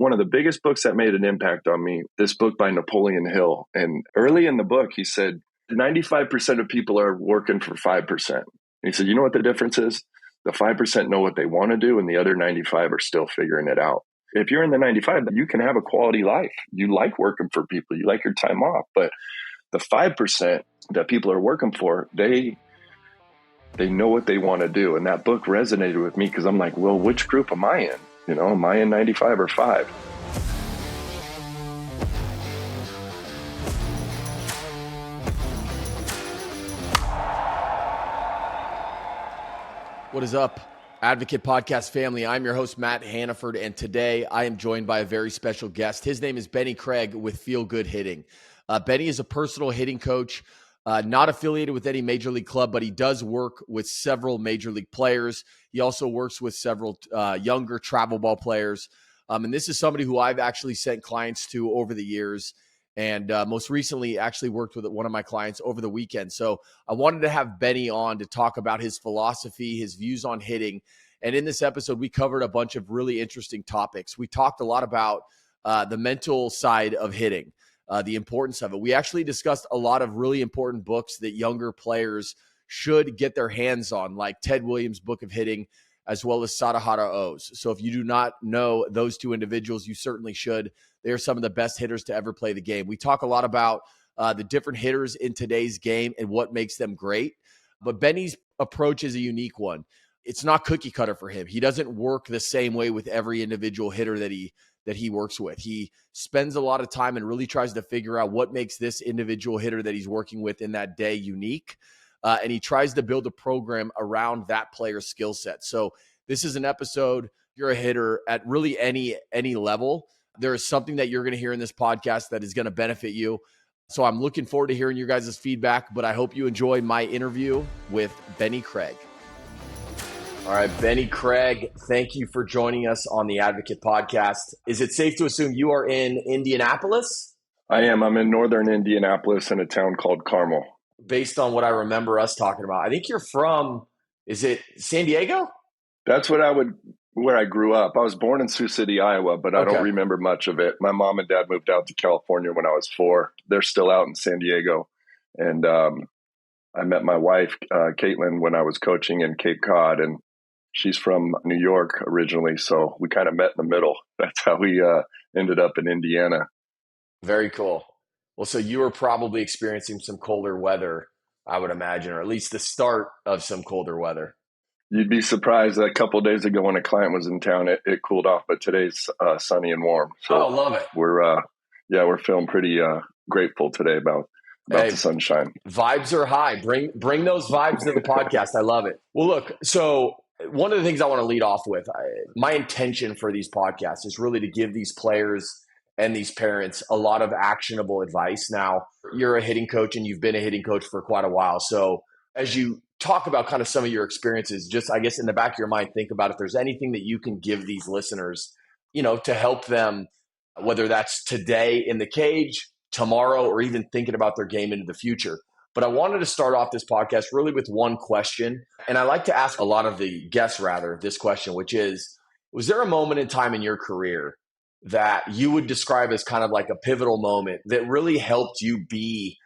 one of the biggest books that made an impact on me, this book by Napoleon Hill. And early in the book, he said, 95% of people are working for 5%. And he said, you know what the difference is? The 5% know what they want to do, and the other 95 are still figuring it out. If you're in the 95, you can have a quality life. You like working for people. You like your time off. But the 5% that people are working for, they know what they want to do. And that book resonated with me because I'm like, well, which group am I in? You know, am I in 95 or 5? What is up, Advocate Podcast family? I'm your host, Matt Hannaford, and today I am joined by a very special guest. His name is Benny Craig with Feel Good Hitting. Benny is a personal hitting coach, not affiliated with any major league club, but he does work with several major league players. He also works with several younger travel ball players. And this is somebody who I've actually sent clients to over the years. And most recently actually worked with one of my clients over the weekend. So I wanted to have Benny on to talk about his philosophy, his views on hitting. And in this episode, we covered a bunch of really interesting topics. We talked a lot about the mental side of hitting, the importance of it. We actually discussed a lot of really important books that younger players should get their hands on, like Ted Williams' Book of Hitting, as well as Sadaharu Oh's. So if you do not know those two individuals, you certainly should. They are some of the best hitters to ever play the game. We talk a lot about the different hitters in today's game and what makes them great. But Benny's approach is a unique one. It's not cookie cutter for him. He doesn't work the same way with every individual hitter that he works with. He spends a lot of time and really tries to figure out what makes this individual hitter that he's working with in that day unique. And he tries to build a program around that player's skill set. So this is an episode, you're a hitter at really any level. There is something that you're going to hear in this podcast that is going to benefit you. So I'm looking forward to hearing your guys' feedback, but I hope you enjoy my interview with Benny Craig. All right, Benny Craig, thank you for joining us on the Advocate Podcast. Is it safe to assume you are in Indianapolis? I am. I'm in northern Indianapolis in a town called Carmel. Based on what I remember us talking about, I think you're from, is it San Diego? That's where I grew up. I was born in Sioux City, Iowa, but I don't remember much of it. My mom and dad moved out to California when I was 4. They're still out in San Diego. And I met my wife, Caitlin, when I was coaching in Cape Cod, and she's from New York originally. So we kind of met in the middle. That's how we ended up in Indiana. Very cool. Well, so you were probably experiencing some colder weather, I would imagine, or at least the start of some colder weather. You'd be surprised that a couple of days ago when a client was in town, it cooled off, but today's sunny and warm. So I love it. We're feeling pretty grateful today about the sunshine. Vibes are high. Bring those vibes to the podcast. I love it. Well, look, so one of the things I want to lead off with, my intention for these podcasts is really to give these players and these parents a lot of actionable advice. Now, you're a hitting coach and you've been a hitting coach for quite a while. So as you talk about kind of some of your experiences, just I guess in the back of your mind, think about if there's anything that you can give these listeners, to help them, whether that's today in the cage, tomorrow, or even thinking about their game into the future. But I wanted to start off this podcast really with one question. And I like to ask a lot of the guests, this question, which is, was there a moment in time in your career that you would describe as kind of like a pivotal moment that really helped you be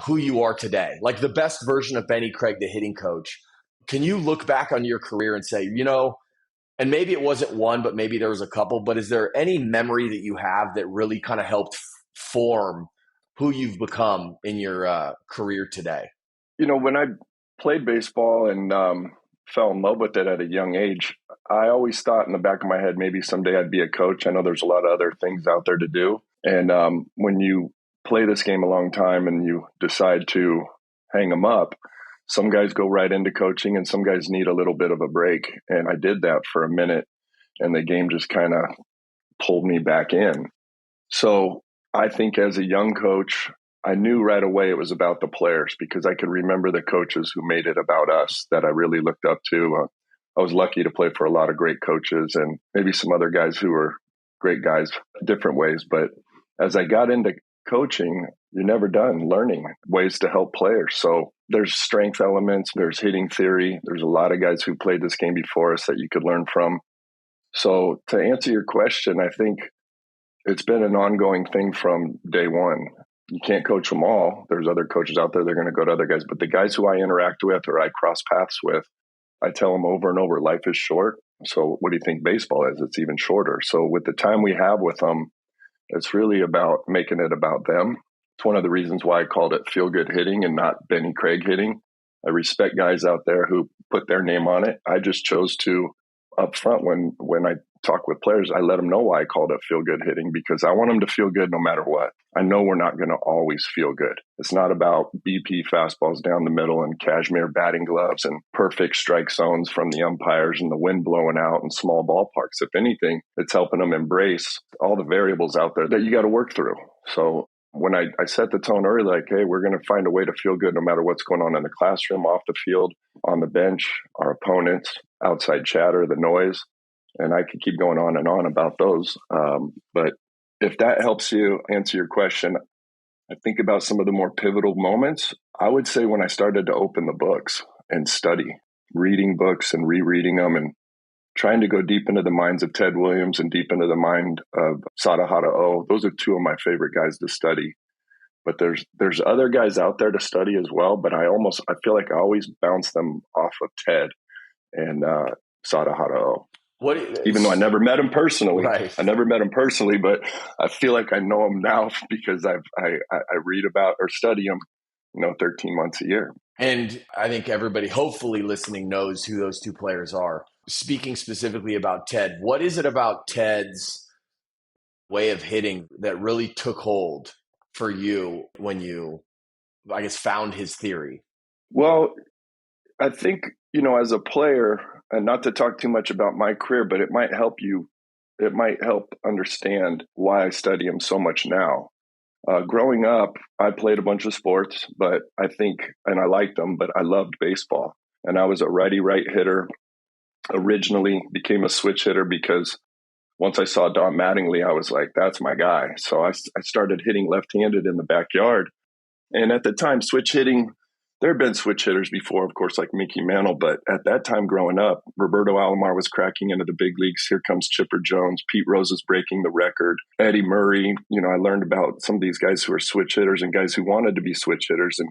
who you are today, like the best version of Benny Craig, the hitting coach? Can you look back on your career and say, and maybe it wasn't one, but maybe there was a couple, but is there any memory that you have that really kind of helped form who you've become in your career today? When I played baseball and fell in love with it at a young age, I always thought in the back of my head, maybe someday I'd be a coach. I know there's a lot of other things out there to do. And when you play this game a long time and you decide to hang them up, some guys go right into coaching and some guys need a little bit of a break. And I did that for a minute and the game just kind of pulled me back in. So I think as a young coach, I knew right away it was about the players because I could remember the coaches who made it about us that I really looked up to. I was lucky to play for a lot of great coaches and maybe some other guys who were great guys different ways. But as I got into coaching, you're never done learning ways to help players. So there's strength elements, there's hitting theory. There's a lot of guys who played this game before us that you could learn from. So to answer your question, I think it's been an ongoing thing from day one. You can't coach them all. There's other coaches out there. They're going to go to other guys. But the guys who I interact with or I cross paths with, I tell them over and over, life is short. So what do you think baseball is? It's even shorter. So with the time we have with them, it's really about making it about them. It's one of the reasons why I called it feel good hitting and not Benny Craig hitting. I respect guys out there who put their name on it. I just chose to up front when I talk with players, I let them know why I called it feel good hitting, because I want them to feel good no matter what. I know we're not going to always feel good. It's not about BP fastballs down the middle and cashmere batting gloves and perfect strike zones from the umpires and the wind blowing out and small ballparks. If anything, it's helping them embrace all the variables out there that you got to work through. So when I set the tone early, like, hey, we're going to find a way to feel good no matter what's going on in the classroom, off the field, on the bench, our opponents, outside chatter, the noise. And I could keep going on and on about those. But if that helps you answer your question, I think about some of the more pivotal moments. I would say when I started to open the books and study, reading books and rereading them and trying to go deep into the minds of Ted Williams and deep into the mind of Sadaharu Oh. Those are two of my favorite guys to study. But there's other guys out there to study as well. But I feel like I always bounce them off of Ted and Sadaharu Oh. Even though I never met him personally, right. I never met him personally, but I feel like I know him now because I read about or study him, 13 months a year. And I think everybody hopefully listening knows who those two players are. Speaking specifically about Ted, what is it about Ted's way of hitting that really took hold for you when you, I guess, found his theory? Well, I think, as a player, and not to talk too much about my career, but it might help understand why I study him so much now. Growing up, I played a bunch of sports, but and I liked them, but I loved baseball. And I was a righty right hitter. Originally became a switch hitter because once I saw Don Mattingly, I was like, that's my guy. So I started hitting left-handed in the backyard. And at the time, switch hitting, there had been switch hitters before, of course, like Mickey Mantle. But at that time growing up, Roberto Alomar was cracking into the big leagues. Here comes Chipper Jones. Pete Rose is breaking the record. Eddie Murray. I learned about some of these guys who are switch hitters and guys who wanted to be switch hitters. And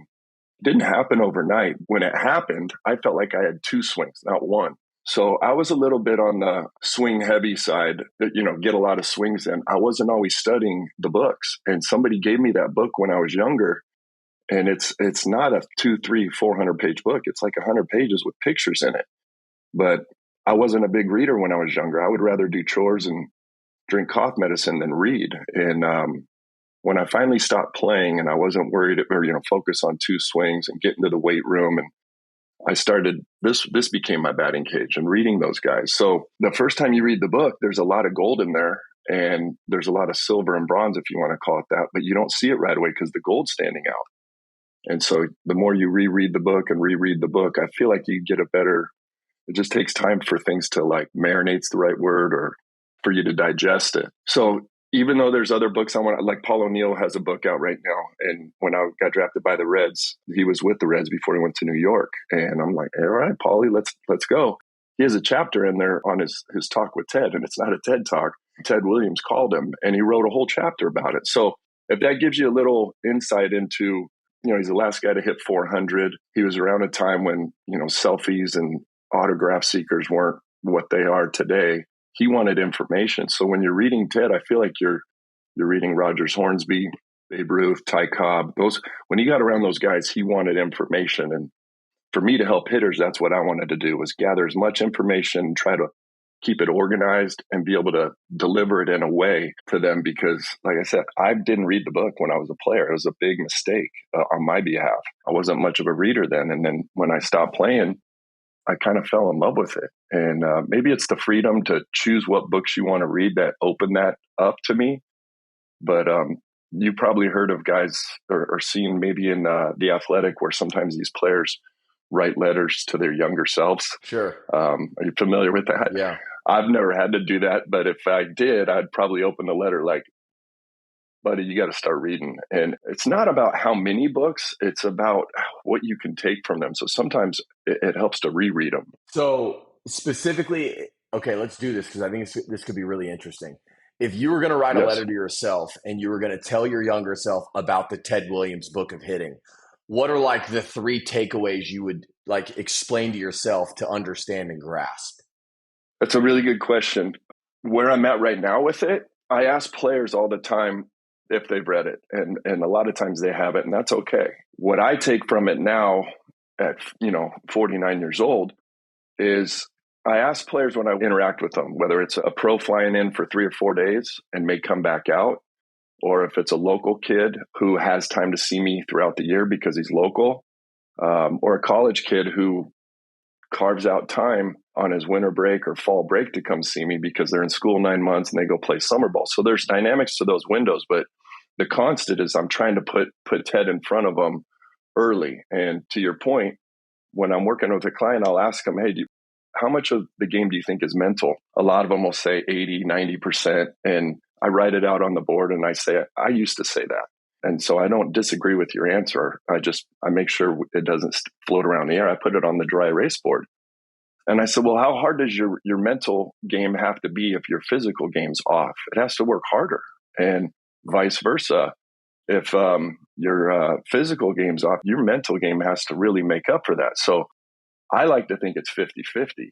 it didn't happen overnight. When it happened, I felt like I had two swings, not one. So I was a little bit on the swing heavy side, get a lot of swings in. I wasn't always studying the books. And somebody gave me that book when I was younger. And it's not a 200, 300, 400 page book. It's like 100 pages with pictures in it. But I wasn't a big reader when I was younger. I would rather do chores and drink cough medicine than read. And when I finally stopped playing and I wasn't worried or, focus on two swings and get into the weight room, and I started, this became my batting cage and reading those guys. So the first time you read the book, there's a lot of gold in there and there's a lot of silver and bronze, if you want to call it that, but you don't see it right away because the gold's standing out. And so the more you reread the book and reread the book, I feel like you get it just takes time for things to marinate's the right word or for you to digest it. So even though there's other books like Paul O'Neill has a book out right now. And when I got drafted by the Reds, he was with the Reds before he went to New York. And I'm like, all right, Paulie, let's go. He has a chapter in there on his talk with Ted, and it's not a TED talk. Ted Williams called him and he wrote a whole chapter about it. So if that gives you a little insight into, he's the last guy to hit 400. He was around a time when, selfies and autograph seekers weren't what they are today. He wanted information. So when you're reading Ted, I feel like you're reading Rogers Hornsby, Babe Ruth, Ty Cobb. When he got around those guys, he wanted information. And for me to help hitters, that's what I wanted to do, was gather as much information, try to keep it organized and be able to deliver it in a way to them. Because like I said, I didn't read the book when I was a player. It was a big mistake on my behalf. I wasn't much of a reader then. And then when I stopped playing, I kind of fell in love with it. And maybe it's the freedom to choose what books you want to read that opened that up to me. But you probably heard of guys or seen maybe in The Athletic where sometimes these players write letters to their younger selves. Sure. Are you familiar with that? Yeah. I've never had to do that, but if I did, I'd probably open the letter like, buddy, you got to start reading. And it's not about how many books, it's about what you can take from them. So sometimes it helps to reread them. So specifically, okay, let's do this because I think this could be really interesting. If you were going to write a Yes. letter to yourself and you were going to tell your younger self about the Ted Williams book of hitting, what are like the three takeaways you would like explain to yourself to understand and grasp? That's a really good question. Where I'm at right now with it, I ask players all the time if they've read it, and a lot of times they haven't, and that's okay. What I take from it now at 49 years old is I ask players when I interact with them, whether it's a pro flying in for 3 or 4 days and may come back out, or if it's a local kid who has time to see me throughout the year because he's local, or a college kid who carves out time on his winter break or fall break to come see me because they're in school 9 months and they go play summer ball. So there's dynamics to those windows, but the constant is I'm trying to put Ted in front of them early. And to your point, when I'm working with a client, I'll ask them, hey, how much of the game do you think is mental? A lot of them will say 80, 90%. And I write it out on the board and I say, I used to say that. And so I don't disagree with your answer. I make sure it doesn't float around the air. I put it on the dry erase board. And I said, well, how hard does your mental game have to be if your physical game's off? It has to work harder, and vice versa. If your physical game's off, your mental game has to really make up for that. So I like to think it's 50-50.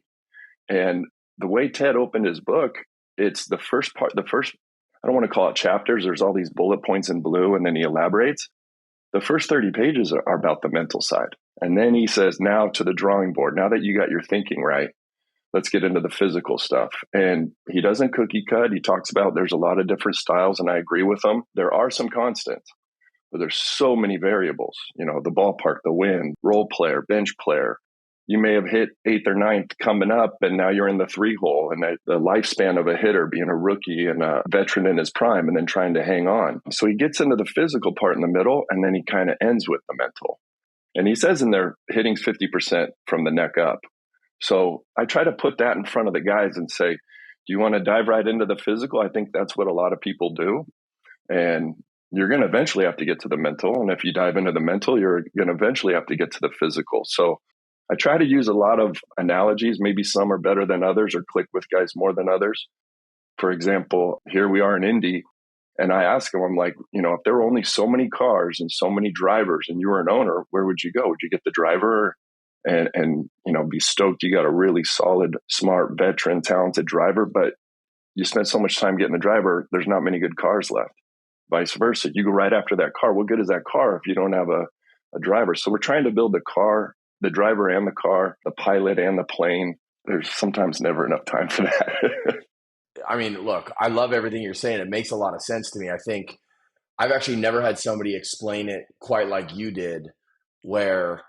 And the way Ted opened his book, it's the first part, I don't want to call it chapters. There's all these bullet points in blue, and then he elaborates. The first 30 pages are about the mental side. And then he says, now to the drawing board. Now that you got your thinking right, let's get into the physical stuff. And he doesn't cookie cut. He talks about there's a lot of different styles, and I agree with him. There are some constants, but there's so many variables. The ballpark, the wind, role player, bench player. You may have hit eighth or ninth coming up, and now you're in the 3-hole, and the lifespan of a hitter being a rookie and a veteran in his prime and then trying to hang on. So he gets into the physical part in the middle, and then he kind of ends with the mental. And he says in there, hitting's 50% from the neck up. So I try to put that in front of the guys and say, do you want to dive right into the physical? I think that's what a lot of people do. And you're going to eventually have to get to the mental. And if you dive into the mental, you're going to eventually have to get to the physical. So I try to use a lot of analogies. Maybe some are better than others or click with guys more than others. For example, here we are in Indy, and I ask them, I'm like, if there were only so many cars and so many drivers and you were an owner, where would you go? Would you get the driver and be stoked you got a really solid, smart, veteran, talented driver, but you spent so much time getting the driver, there's not many good cars left. Vice versa. You go right after that car. What good is that car if you don't have a driver? So we're trying to build the car, the driver and the car, the pilot and the plane. There's sometimes never enough time for that. I mean, look, I love everything you're saying. It makes a lot of sense to me. I think I've actually never had somebody explain it quite like you did, where,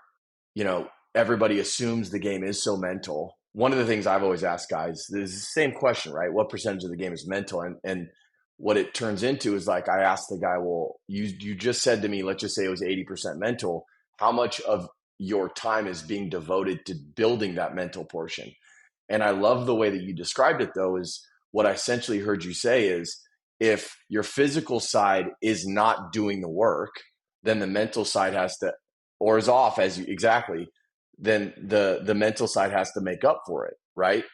everybody assumes the game is so mental. One of the things I've always asked guys is the same question, right? What percentage of the game is mental? And what it turns into is like, I asked the guy, well, you just said to me, let's just say it was 80% mental. How much of your time is being devoted to building that mental portion? And I love the way that you described it, though, is what I essentially heard you say is if your physical side is not doing the work, then the mental side has to, or is off exactly, then the mental side has to make up for it, right?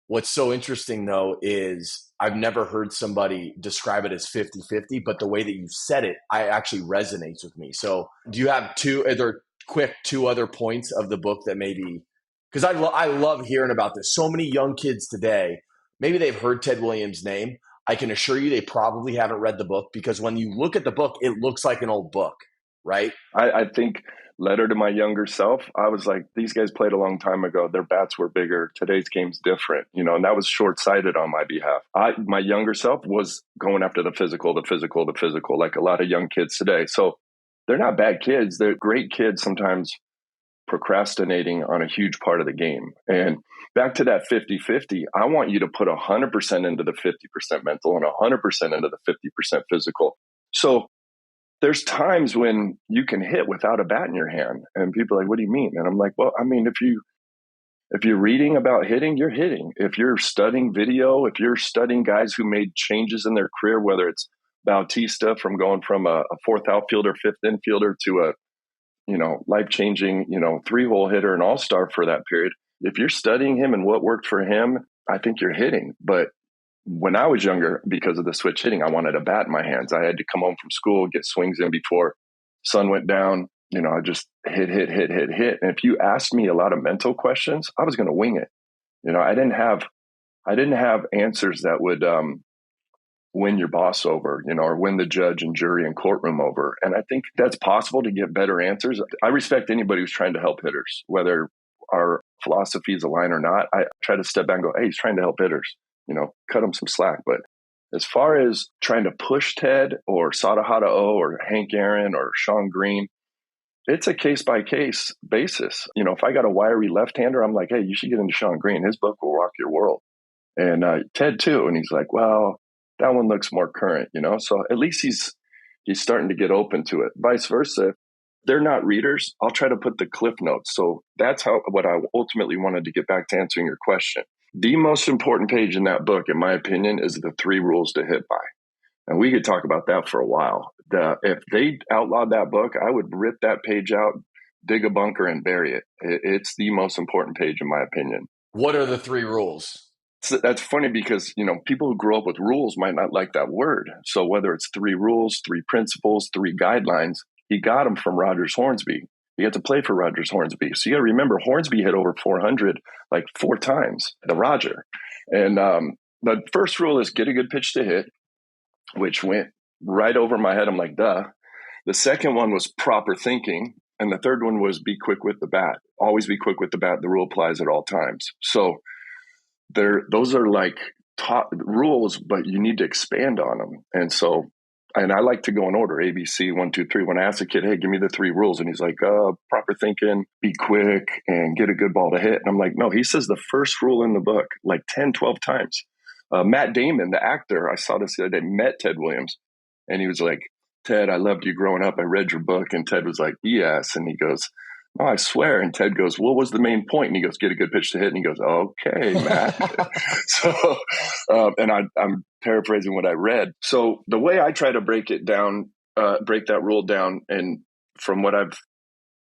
What's so interesting, though, is I've never heard somebody describe it as 50-50, but the way that you said it, I actually resonates with me. So do you have two other points of the book that maybe, because I love hearing about this. So many young kids today, maybe they've heard Ted Williams' name. I can assure you they probably haven't read the book, because when you look at the book, it looks like an old book, right? I think letter to my younger self, I was like, these guys played a long time ago. Their bats were bigger. Today's game's different, and that was short-sighted on my behalf. My younger self was going after the physical, like a lot of young kids today. So they're not bad kids. They're great kids, sometimes procrastinating on a huge part of the game. And back to that 50-50, I want you to put 100% into the 50% mental and 100% into the 50% physical. So there's times when you can hit without a bat in your hand, and people are like, what do you mean? And I'm like, well, I mean, if you're reading about hitting, you're hitting. If you're studying video, if you're studying guys who made changes in their career, whether it's Bautista from going from a fourth outfielder, fifth infielder to a life-changing, 3-hole hitter, an all-star for that period. If you're studying him and what worked for him, I think you're hitting. But when I was younger, because of the switch hitting, I wanted a bat in my hands. I had to come home from school, get swings in before sun went down. I just hit. And if you asked me a lot of mental questions, I was going to wing it. I didn't have answers that would win your boss over, or win the judge and jury and courtroom over. And I think that's possible to get better answers. I respect anybody who's trying to help hitters, whether our philosophies align or not. I try to step back and go, hey, he's trying to help hitters, cut him some slack. But as far as trying to push Ted or Sadaharu Oh or Hank Aaron or Sean Green, it's a case-by-case basis. If I got a wiry left-hander, I'm like, hey, you should get into Sean Green. His book will rock your world. And Ted too. And he's like, well, that one looks more current, So at least he's starting to get open to it. Vice versa. If they're not readers, I'll try to put the cliff notes. So that's what I ultimately wanted to get back to answering your question. The most important page in that book, in my opinion, is the 3 rules to hit by. And we could talk about that for a while. If they outlawed that book, I would rip that page out, dig a bunker, and bury it. It's the most important page, in my opinion. What are the 3 rules? That's funny because, people who grow up with rules might not like that word. So whether it's 3 rules, 3 principles, 3 guidelines, he got them from Rogers Hornsby. He had to play for Rogers Hornsby. So you got to remember, Hornsby hit over 400 like 4 times, the Roger. And the first rule is get a good pitch to hit, which went right over my head. I'm like, duh. The second one was proper thinking. And the third one was be quick with the bat. Always be quick with the bat. The rule applies at all times. So those are like top rules, but you need to expand on them. And I like to go in order, ABC, 1, 2, 3. When I ask a kid, hey, give me the 3 rules. And he's like, proper thinking, be quick, and get a good ball to hit. And I'm like, no, he says the first rule in the book like 10, 12 times. Matt Damon, the actor, I saw this the other day, met Ted Williams. And he was like, Ted, I loved you growing up. I read your book. And Ted was like, yes. And he goes, no, I swear. And Ted goes, what was the main point? And he goes, get a good pitch to hit. And he goes, okay, Matt. And I'm paraphrasing what I read. So the way I try to break it down, break that rule down, and from what I've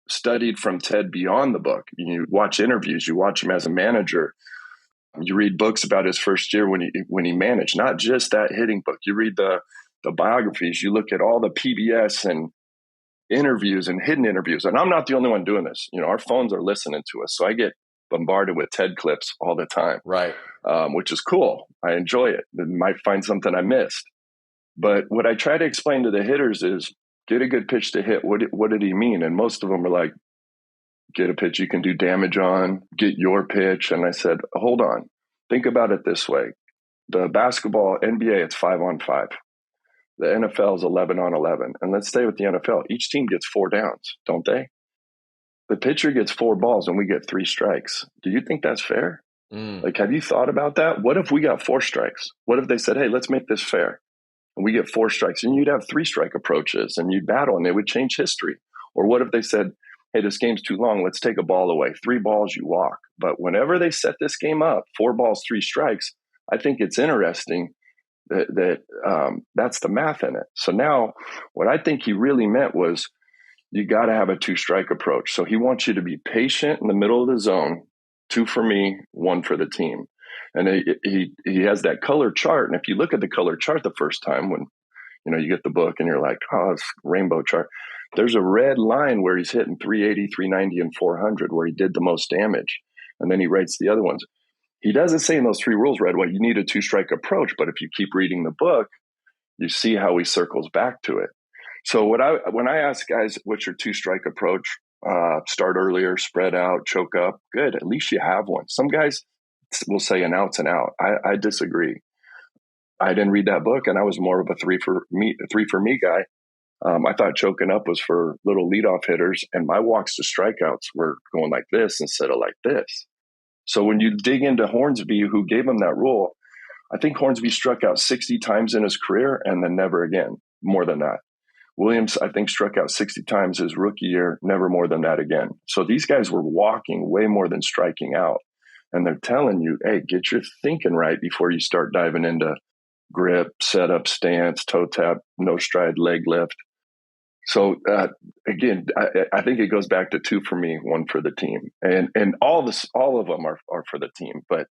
studied from Ted beyond the book, you watch interviews, you watch him as a manager, you read books about his first year when he managed, not just that hitting book. You read the biographies, you look at all the PBS and interviews and hidden interviews. And I'm not the only one doing this. Our phones are listening to us. So I get bombarded with TED clips all the time, right? Which is cool. I enjoy it. I might find something I missed. But what I try to explain to the hitters is get a good pitch to hit. What did he mean? And most of them are like, get a pitch you can do damage on, get your pitch. And I said, hold on. Think about it this way. The basketball, NBA, it's 5-on-5. The NFL is 11-on-11. And let's stay with the NFL. Each team gets 4 downs, don't they? The pitcher gets 4 balls and we get 3 strikes. Do you think that's fair? Like, have you thought about that? What if we got 4 strikes? What if they said, hey, let's make this fair? And we get 4 strikes, and you'd have 3 strike approaches and you'd battle and it would change history. Or what if they said, hey, this game's too long. Let's take a ball away. 3 balls, you walk. But whenever they set this game up, 4 balls, 3 strikes, I think it's interesting that's the math in it. So now what I think he really meant was you got to have a 2-strike approach. So he wants you to be patient in the middle of the zone, 2 for me, 1 for the team. And he has that color chart. And if you look at the color chart the first time when you get the book and you're like, oh, it's rainbow chart. There's a red line where he's hitting 380, 390, and 400 where he did the most damage. And then he writes the other ones. He doesn't say in those 3 rules, right away, you need a 2-strike approach. But if you keep reading the book, you see how he circles back to it. So when I ask guys, what's your 2-strike approach? Start earlier, spread out, choke up. Good. At least you have one. Some guys will say an out's an out. I disagree. I didn't read that book, and I was more of a 3 for me guy. I thought choking up was for little leadoff hitters, and my walks to strikeouts were going like this instead of like this. So when you dig into Hornsby, who gave him that rule, I think Hornsby struck out 60 times in his career and then never again, more than that. Williams, I think, struck out 60 times his rookie year, never more than that again. So these guys were walking way more than striking out. And they're telling you, hey, get your thinking right before you start diving into grip, setup, stance, toe tap, no stride, leg lift. So again, I think it goes back to 2 for me, 1 for the team, and all of them are for the team. But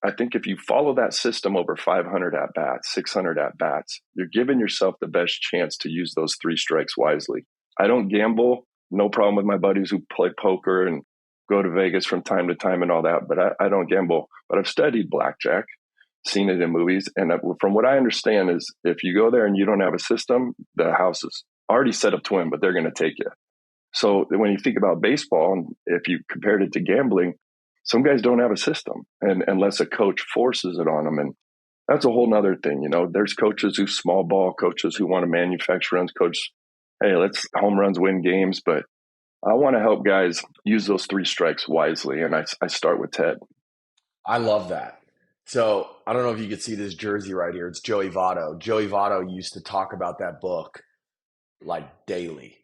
I think if you follow that system over 500 at bats, 600 at bats, you're giving yourself the best chance to use those three strikes wisely. I don't gamble. No problem with my buddies who play poker and go to Vegas from time to time and all that, but I don't gamble. But I've studied blackjack, seen it in movies. And from what I understand is if you go there and you don't have a system, the house is already set up to win, but they're going to take you. So when you think about baseball, and if you compared it to gambling, some guys don't have a system, and unless a coach forces it on them. And that's a whole nother thing. There's coaches who small ball, coaches who want to manufacture runs, coach, hey, let's home runs win games. But I want to help guys use those three strikes wisely. And I start with Ted. I love that. So I don't know if you could see this jersey right here. It's Joey Votto. Joey Votto used to talk about that book like daily.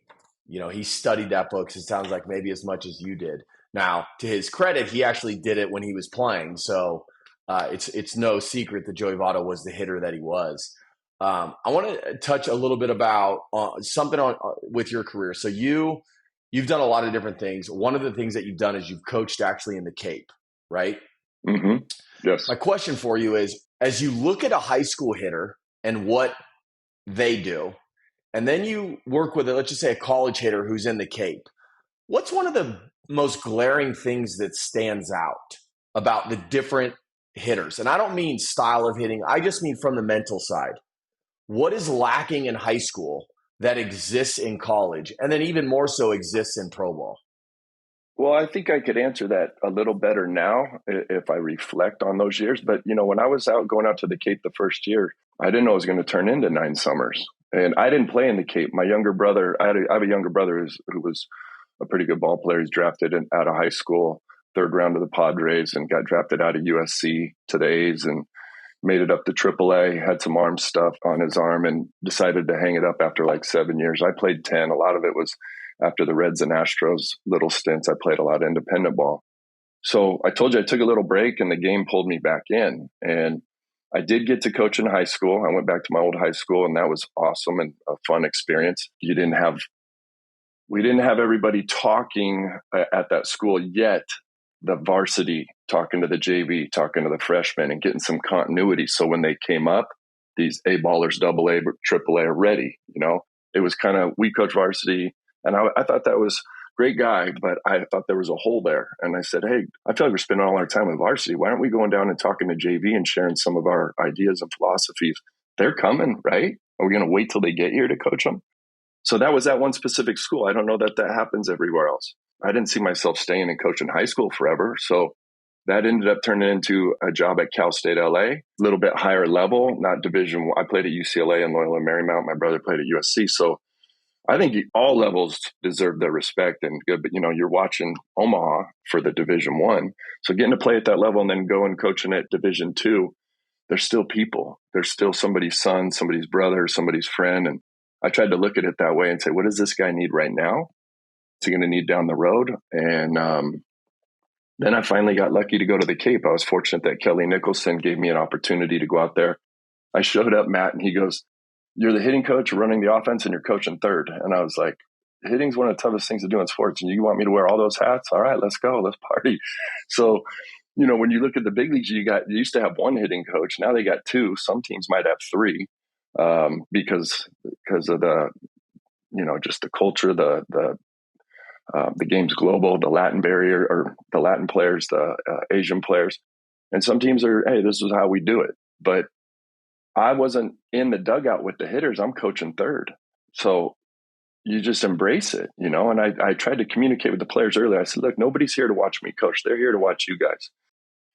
He studied that book. So it sounds like maybe as much as you did. Now, to his credit, he actually did it when he was playing. So it's no secret that Joey Votto was the hitter that he was. I want to touch a little bit about something with your career. So you've done a lot of different things. One of the things that you've done is you've coached actually in the Cape, right? Mm-hmm. Yes. My question for you is, as you look at a high school hitter and what they do, and then you work with, let's just say, a college hitter who's in the Cape, what's one of the most glaring things that stands out about the different hitters? And I don't mean style of hitting. I just mean from the mental side. What is lacking in high school that exists in college, and then even more so exists in pro ball? Well, I think I could answer that a little better now if I reflect on those years. But, when I was going out to the Cape the first year, I didn't know it was going to turn into 9 summers. And I didn't play in the Cape. My younger brother, I have a younger brother who was a pretty good ball player. He's drafted out of high school, 3rd round of the Padres, and got drafted out of USC to the A's and made it up to AAA, had some arm stuff on his arm and decided to hang it up after like 7 years. I played 10. A lot of it was after the Reds and Astros little stints. I played a lot of independent ball. So I told you I took a little break and the game pulled me back in. And I did get to coach in high school. I went back to my old high school and that was awesome and a fun experience. We didn't have everybody talking at that school yet. The varsity talking to the JV, talking to the freshmen and getting some continuity. So when they came up, these A ballers, AA, AAA are ready. It was kind of, we coach varsity. And I thought that was great guy, but I thought there was a hole there. And I said, hey, I feel like we're spending all our time with varsity. Why aren't we going down and talking to JV and sharing some of our ideas and philosophies? They're coming, right? Are we going to wait till they get here to coach them? So that was that one specific school. I don't know that happens everywhere else. I didn't see myself staying and coaching high school forever. So that ended up turning into a job at Cal State LA, a little bit higher level, not Division I. I played at UCLA and Loyola Marymount. My brother played at USC. So I think all levels deserve their respect and good, but you're watching Omaha for the Division I. So getting to play at that level and then going coaching at Division II, there's still people. There's still somebody's son, somebody's brother, somebody's friend. And I tried to look at it that way and say, what does this guy need right now? What's he going to need down the road? And then I finally got lucky to go to the Cape. I was fortunate that Kelly Nicholson gave me an opportunity to go out there. I showed up, Matt, and he goes, you're the hitting coach, running the offense, and you're coaching third. And I was like, hitting's one of the toughest things to do in sports. And you want me to wear all those hats? All right, let's go. Let's party. So, when you look at the big leagues, you used to have one hitting coach. Now they got 2. Some teams might have 3 because of the, just the culture, the game's global, the Latin barrier, or the Latin players, the Asian players. And some teams are, hey, this is how we do it. But I wasn't in the dugout with the hitters. I'm coaching third. So you just embrace it, and I tried to communicate with the players earlier. I said, look, nobody's here to watch me coach. They're here to watch you guys.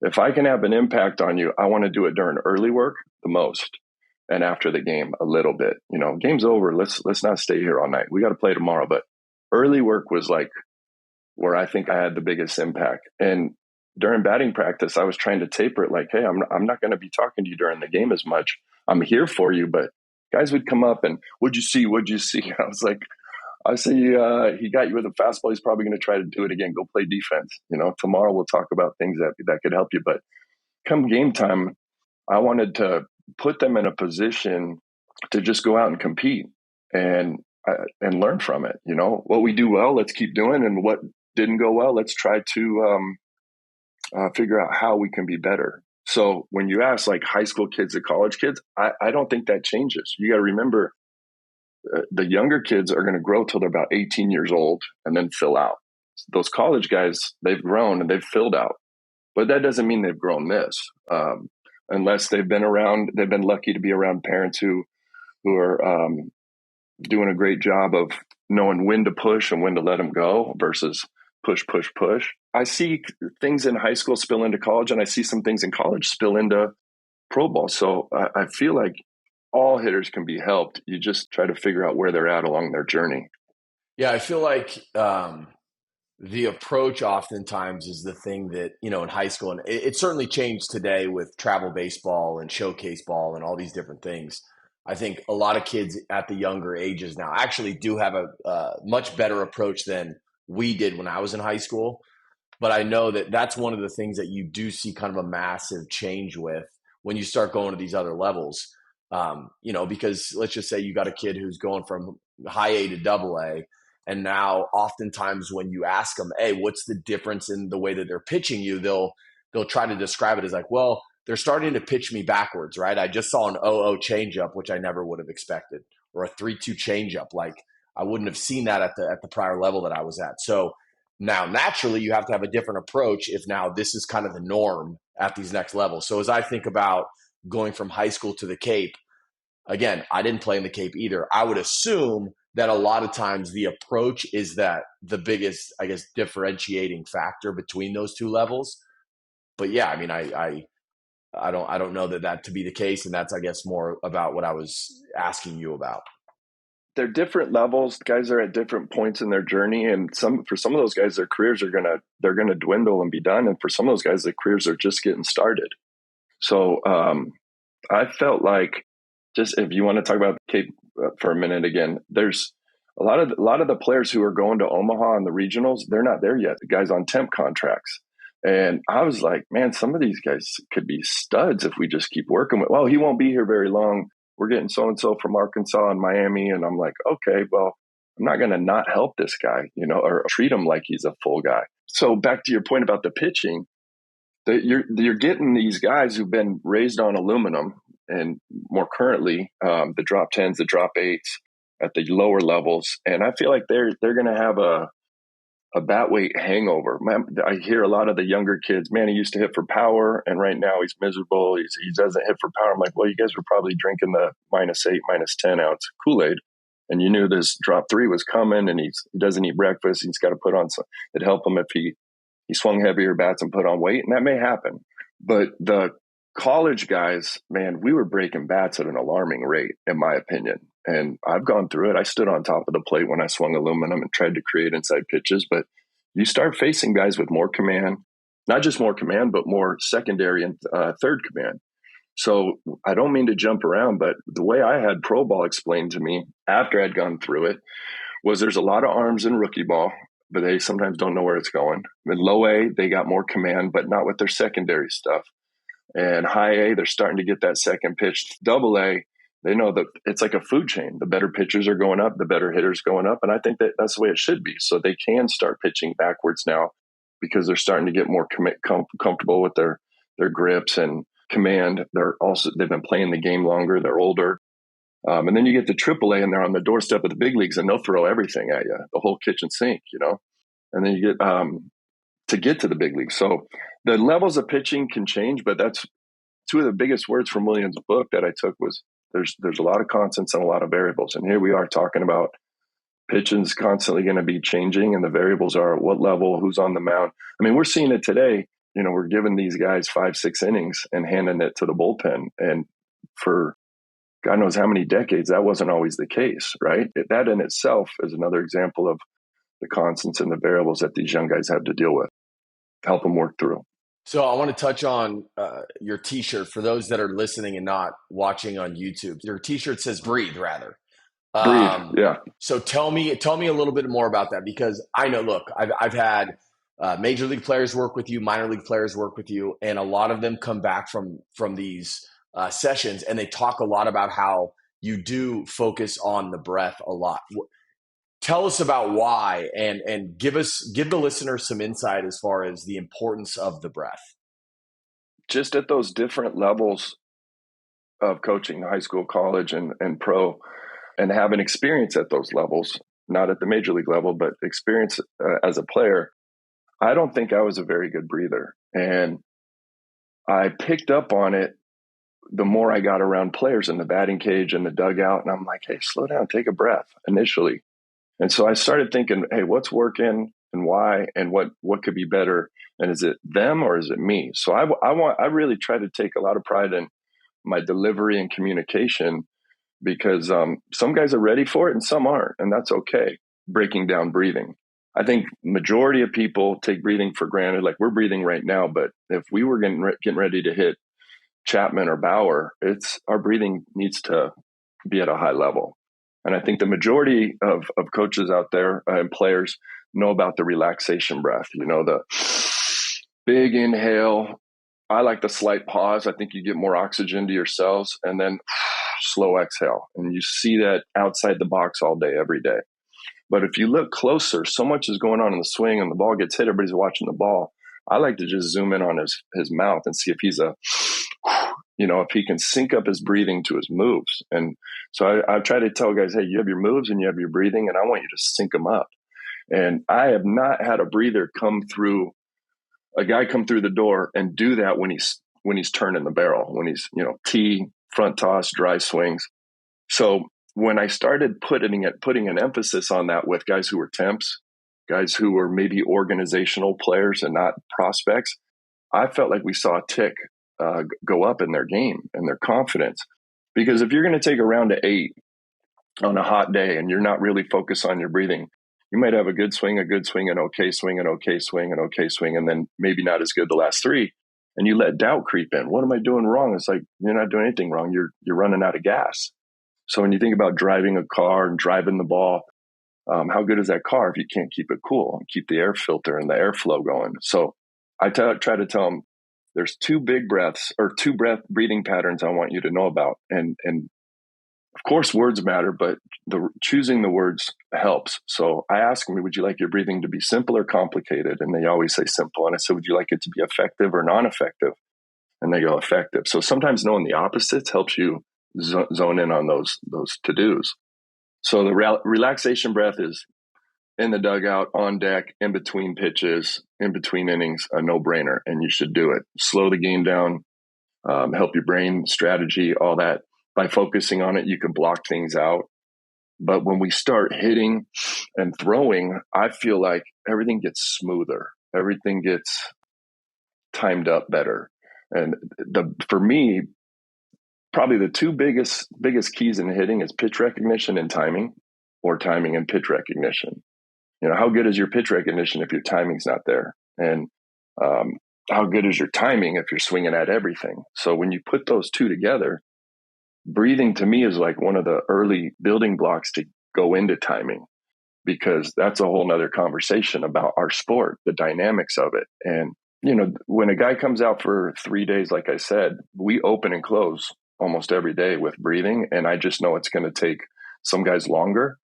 If I can have an impact on you, I want to do it during early work the most and after the game a little bit. Game's over. Let's not stay here all night. We got to play tomorrow. But early work was like where I think I had the biggest impact. And during batting practice, I was trying to taper it like, hey, I'm not going to be talking to you during the game as much. I'm here for you. But guys would come up and, what'd you see? What'd you see? I was like, I say, he got you with a fastball. He's probably going to try to do it again. Go play defense. Tomorrow we'll talk about things that could help you. But come game time, I wanted to put them in a position to just go out and compete and learn from it. What we do well, let's keep doing. And what didn't go well, let's try to figure out how we can be better. So when you ask like high school kids to college kids, I don't think that changes. You got to remember the younger kids are going to grow till they're about 18 years old and then fill out. Those college guys, they've grown and they've filled out, but that doesn't mean they've grown this. Unless they've been lucky to be around parents who are doing a great job of knowing when to push and when to let them go versus push, push, push. I see things in high school spill into college, and I see some things in college spill into pro ball. So I feel like all hitters can be helped. You just try to figure out where they're at along their journey. Yeah, I feel like the approach oftentimes is the thing that, in high school, and it certainly changed today with travel baseball and showcase ball and all these different things. I think a lot of kids at the younger ages now actually do have a much better approach than we did when I was in high school. But I know that that's one of the things that you do see kind of a massive change with when you start going to these other levels. Because let's just say you got a kid who's going from high A to double A. And now oftentimes when you ask them, hey, what's the difference in the way that they're pitching you? They'll try to describe it as like, well, they're starting to pitch me backwards, right? I just saw an 0-0 changeup, which I never would have expected, or a 3-2 changeup. Like I wouldn't have seen that at the prior level that I was at. So now, naturally, you have to have a different approach if now this is kind of the norm at these next levels. So as I think about going from high school to the Cape, again, I didn't play in the Cape either. I would assume that a lot of times the approach is that the biggest, I guess, differentiating factor between those two levels. But yeah, I mean, I don't know that to be the case, and that's, I guess, more about what I was asking you about. They're different levels. Guys are at different points in their journey, and for some of those guys, their careers they're gonna dwindle and be done. And for some of those guys, their careers are just getting started. So I felt like, just if you want to talk about Cape for a minute again, there's a lot of the players who are going to Omaha and the regionals. They're not there yet. The guys on temp contracts, and I was like, man, some of these guys could be studs if we just keep working with. Well, he won't be here very long. We're getting so and so from Arkansas and Miami, and I'm like, okay, well, I'm not going to not help this guy, or treat him like he's a full guy. So back to your point about the pitching, you're getting these guys who've been raised on aluminum, and more currently, the drop 10s, the drop 8s at the lower levels. And I feel like they're going to have a bat weight hangover. Man, I hear a lot of the younger kids, man, he used to hit for power, and right now he's miserable. He doesn't hit for power. I'm like, well, you guys were probably drinking the -8, -10 ounce Kool-Aid, and you knew this drop 3 was coming, and he doesn't eat breakfast. He's got to put on some. It'd help him if he swung heavier bats and put on weight, and that may happen. But the college guys, man, we were breaking bats at an alarming rate, in my opinion. And I've gone through it. I stood on top of the plate when I swung aluminum and tried to create inside pitches. But you start facing guys with more command, not just more command, but more secondary and third command. So I don't mean to jump around, but the way I had pro ball explained to me after I'd gone through it was there's a lot of arms in rookie ball, but they sometimes don't know where it's going. In low A, they got more command, but not with their secondary stuff. And high A, they're starting to get that second pitch. Double A, they know that it's like a food chain. The better pitchers are going up, the better hitters going up. And I think that's the way it should be. So they can start pitching backwards now because they're starting to get more comfortable with their grips and command. They've been playing the game longer. They're older. And then you get to AAA and they're on the doorstep of the big leagues and they'll throw everything at you, the whole kitchen sink, and then you get to get to the big leagues. So the levels of pitching can change, but that's two of the biggest words from Williams' book that I took was there's a lot of constants and a lot of variables. And here we are talking about pitching's constantly going to be changing, and the variables are at what level, who's on the mound. I mean, we're seeing it today. We're giving these guys 5-6 innings and handing it to the bullpen. And for God knows how many decades, that wasn't always the case, right? That in itself is another example of the constants and the variables that these young guys have to deal with, help them work through. So I want to touch on your T-shirt for those that are listening and not watching on YouTube. Your T-shirt says "Breathe," rather. Breathe, yeah. So tell me a little bit more about that, because I know. Look, I've had major league players work with you, minor league players work with you, and a lot of them come back from these sessions and they talk a lot about how you do focus on the breath a lot. Tell us about why, and give the listeners some insight as far as the importance of the breath. just at those different levels of coaching, high school, college, and pro, and having experience at those levels, not at the major league level, but experience as a player, I don't think I was a very good breather. And I picked up on it the more I got around players in the batting cage and the dugout. And I'm like, hey, slow down, take a breath initially. And so I started thinking, hey, what's working and why, and what could be better? And is it them or is it me? So I really try to take a lot of pride in my delivery and communication, because some guys are ready for it and some aren't, and that's okay. Breaking down breathing. I think majority of people take breathing for granted. Like, we're breathing right now, but if we were getting ready to hit Chapman or Bauer, our breathing needs to be at a high level. And I think the majority of coaches out there and players know about the relaxation breath, the big inhale. I like the slight pause. I think you get more oxygen to your cells, and then slow exhale. And you see that outside the box all day, every day. But if you look closer, so much is going on in the swing and the ball gets hit. Everybody's watching the ball. I like to just zoom in on his mouth and see if he's if he can sync up his breathing to his moves. And so I try to tell guys, hey, you have your moves and you have your breathing, and I want you to sync them up. And I have not had a guy come through the door and do that when he's turning the barrel, when he's, tee, front toss, dry swings. So when I started putting an emphasis on that with guys who were temps, guys who were maybe organizational players and not prospects, I felt like we saw a tick go up in their game and their confidence. Because if you're going to take a round of 8 on a hot day and you're not really focused on your breathing, you might have a good swing, an okay swing, an okay swing, an okay swing, and then maybe not as good the last 3. And you let doubt creep in. What am I doing wrong? It's like, you're not doing anything wrong. You're running out of gas. So when you think about driving a car and driving the ball, how good is that car if you can't keep it cool and keep the air filter and the airflow going? So I try to tell them there's 2 big breaths or 2 breathing patterns I want you to know about. And of course, words matter, but choosing the words helps. So I ask them, would you like your breathing to be simple or complicated? And they always say simple. And I said, would you like it to be effective or non-effective? And they go effective. So sometimes knowing the opposites helps you zone in on those to-dos. So the relaxation breath is in the dugout, on deck, in between pitches, in between innings, a no-brainer, and you should do it. Slow the game down, help your brain strategy, all that. By focusing on it, you can block things out. But when we start hitting and throwing, I feel like everything gets smoother. Everything gets timed up better. And for me, probably the 2 biggest keys in hitting is pitch recognition and timing, or timing and pitch recognition. How good is your pitch recognition if your timing's not there? And how good is your timing if you're swinging at everything? So when you put those 2 together, breathing to me is like one of the early building blocks to go into timing, because that's a whole nother conversation about our sport, the dynamics of it. And, when a guy comes out for 3 days, like I said, we open and close almost every day with breathing. And I just know it's going to take some guys longer.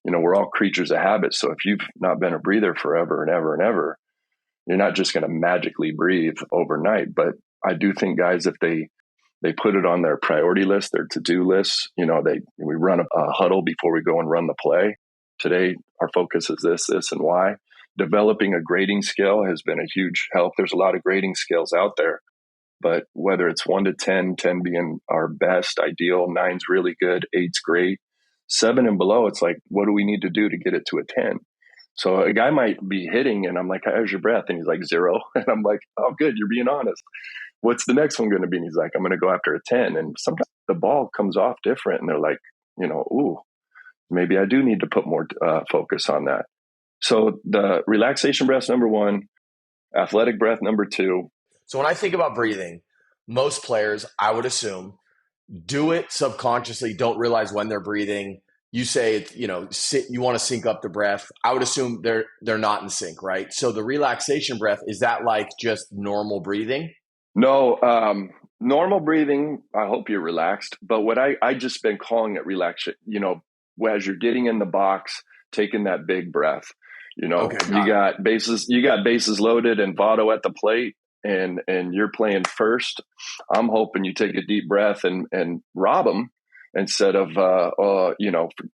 We're all creatures of habit. So if you've not been a breather forever and ever and ever, you're not just going to magically breathe overnight. But I do think guys, if they put it on their priority list, their to-do list, we run a huddle before we go and run the play. Today, our focus is this, and why. Developing a grading scale has been a huge help. There's a lot of grading scales out there, but whether it's 1 to 10, 10 being our best, ideal, 9's really good, 8's great, 7 and below, it's like, what do we need to do to get it to a 10? So a guy might be hitting and I'm like, how's your breath? And he's like 0. And I'm like, oh, good, you're being honest. What's the next one going to be? And he's like, I'm going to go after a 10. And sometimes the ball comes off different. And they're like, ooh, maybe I do need to put more focus on that. So the relaxation breath, number 1, athletic breath, number 2. So when I think about breathing, most players, I would assume, do it subconsciously, don't realize when they're breathing. You say, you want to sync up the breath. I would assume they're not in sync, right? So the relaxation breath, is that like just normal breathing? No, normal breathing, I hope you're relaxed. But what I just been calling it relaxation, as you're getting in the box, taking that big breath, Okay, you got bases loaded and Votto at the plate. and you're playing first, I'm hoping you take a deep breath and rob them instead of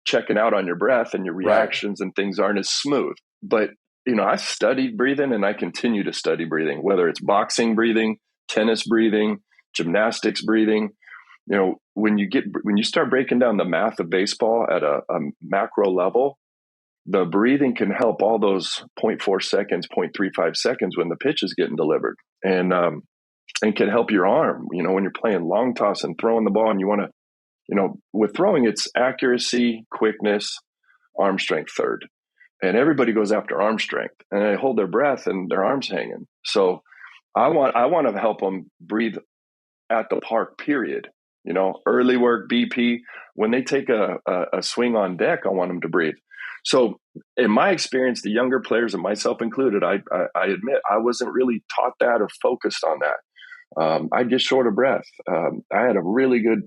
checking out on your breath, and your Right. reactions and things aren't as smooth. But I studied breathing, and I continue to study breathing, whether it's boxing breathing, tennis breathing, gymnastics breathing. When you start breaking down the math of baseball at a macro level, the breathing can help all those zero point 0.4 seconds, 0.35 seconds when the pitch is getting delivered, and can help your arm. When you're playing long toss and throwing the ball, and you want to, with throwing, it's accuracy, quickness, arm strength third, and everybody goes after arm strength, and they hold their breath and their arms hanging. So I want to help them breathe at the park, period. Early work, BP. When they take a swing on deck, I want them to breathe. So in my experience, the younger players, and myself included, I admit I wasn't really taught that or focused on that. I get short of breath. I had a really good